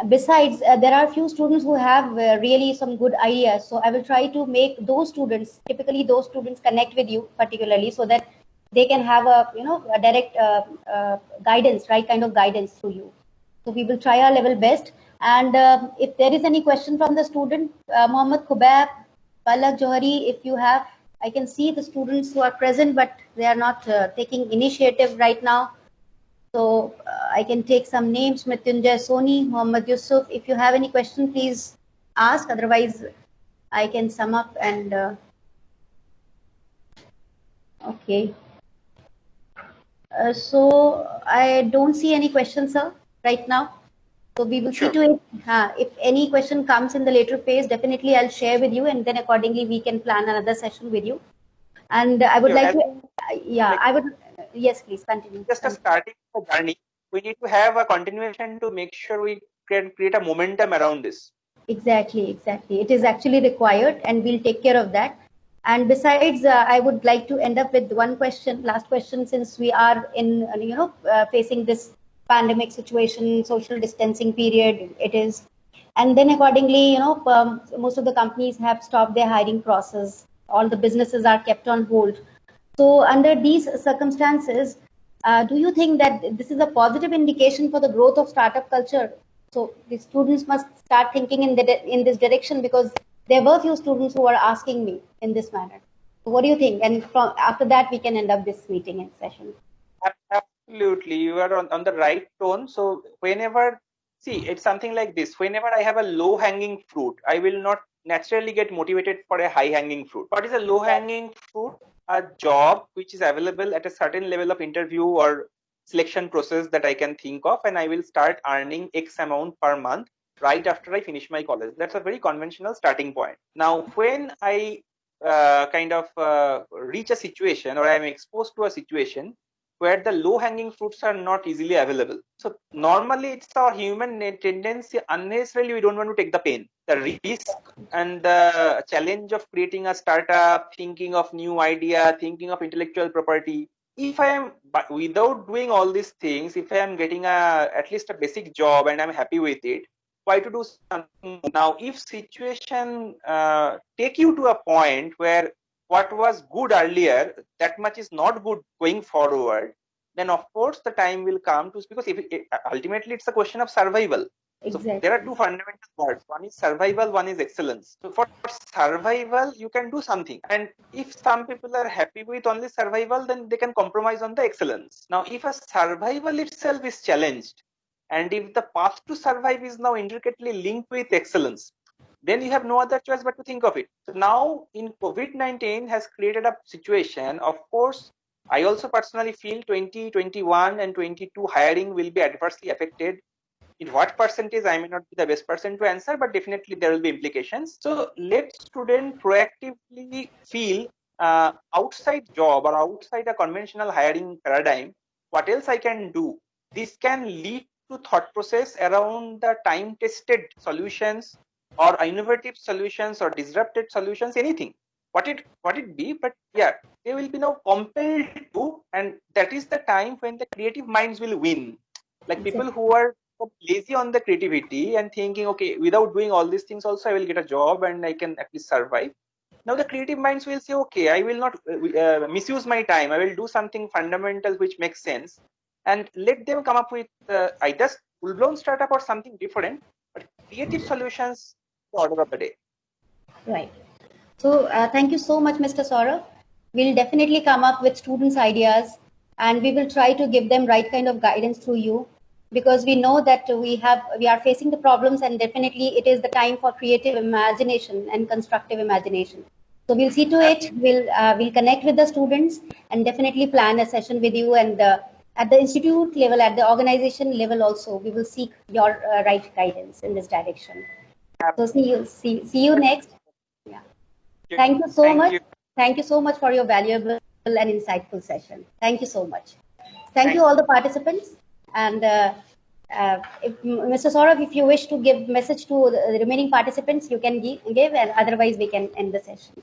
Besides, there are few students who have really some good ideas. So I will try to make those students, typically those students, connect with you particularly, so that they can have a direct guidance, right kind of guidance through you. So we will try our level best. And if there is any question from the student, Mohammed Kubair, Palak Johari, if you have, I can see the students who are present, but they are not taking initiative right now. So I can take some names: Mrityunjay Soni, Muhammad Yusuf. If you have any question, please ask. Otherwise, I can sum up and okay. So I don't see any questions, sir, right now. So we will see to it. If any question comes in the later phase, definitely I'll share with you, and then accordingly we can plan another session with you. And I would like to, I would, yes, please continue. Just a starting the journey. We need to have a continuation to make sure we can create a momentum around this. Exactly. It is actually required, and we'll take care of that. And besides, I would like to end up with one question, last question, since we are in, facing this pandemic situation, social distancing period, it is. And then accordingly, most of the companies have stopped their hiring process. All the businesses are kept on hold. So under these circumstances, do you think that this is a positive indication for the growth of startup culture? So the students must start thinking in this direction, because there were few students who were asking me in this manner. So what do you think? And after that, we can end up this meeting and session. Absolutely, you are on the right tone. So whenever, see, it's something like this. Whenever I have a low-hanging fruit, I will not naturally get motivated for a high-hanging fruit. What is a low-hanging fruit? A job which is available at a certain level of interview or selection process that I can think of, and I will start earning X amount per month right after I finish my college. That's a very conventional starting point. Now, when I reach a situation, or I am exposed to a situation where the low-hanging fruits are not easily available. So normally it's our human tendency, unnecessarily we don't want to take the pain, the risk and the challenge of creating a startup, thinking of new idea, thinking of intellectual property. If I am, without doing all these things, if I am getting at least a basic job and I'm happy with it, why to do something? Now if situation take you to a point where what was good earlier, that much is not good going forward, then of course the time will come to, because ultimately it's a question of survival. So there are Exactly. two fundamental words. One is survival, one is excellence. So for survival, you can do something. And if some people are happy with only survival, then they can compromise on the excellence. Now, if a survival itself is challenged, and if the path to survive is now intricately linked with excellence, then you have no other choice but to think of it. So now in COVID-19 has created a situation, of course, I also personally feel 2021 and 22 hiring will be adversely affected. In what percentage, I may not be the best person to answer, but definitely there will be implications. So let students proactively feel outside job or outside a conventional hiring paradigm, what else I can do. This can lead to thought process around the time tested solutions or innovative solutions or disrupted solutions, anything, what it be. But yeah, they will be now compelled to, and that is the time when the creative minds will win. Like people Exactly. who are lazy on the creativity and thinking, okay, without doing all these things also I will get a job and I can at least survive. Now the creative minds will say, okay, I will not misuse my time, I will do something fundamental which makes sense, and let them come up with either full-blown startup or something different, but creative solutions the order of the day. Right. So thank you so much, Mr. Saurav. We'll definitely come up with students' ideas, and we will try to give them right kind of guidance through you, because we know that we are facing the problems, and definitely it is the time for creative imagination and constructive imagination. So we'll see to it. We'll connect with the students and definitely plan a session with you, and at the institute level, at the organization level also, we will seek your right guidance in this direction. So see you next. Yeah. Thank you so Thank much. you. Thank you so much for your valuable and insightful session. Thank you so much. Thank you Thank all the participants. And Mr. Saurav, if you wish to give message to the remaining participants, you can give, and otherwise we can end the session.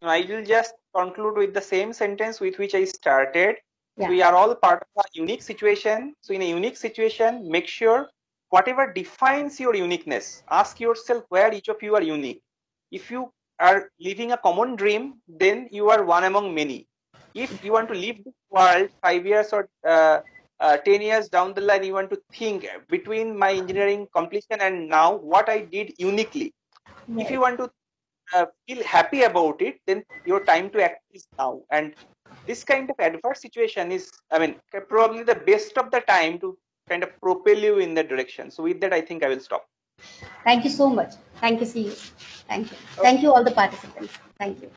I will just conclude with the same sentence with which I started. So Yeah. we are all part of a unique situation. So in a unique situation, make sure whatever defines your uniqueness, ask yourself where each of you are unique. If you are living a common dream, then you are one among many. If you want to leave this world 5 years or 10 years down the line, you want to think between my engineering completion and now what I did uniquely. If you Right. want to feel happy about it, then your time to act is now. And this kind of adverse situation is, I mean, probably the best of the time to kind of propel you in that direction. So with that, I think I will stop. Thank you so much. Thank you. See you. Thank you. Okay. Thank you all the participants. Thank you.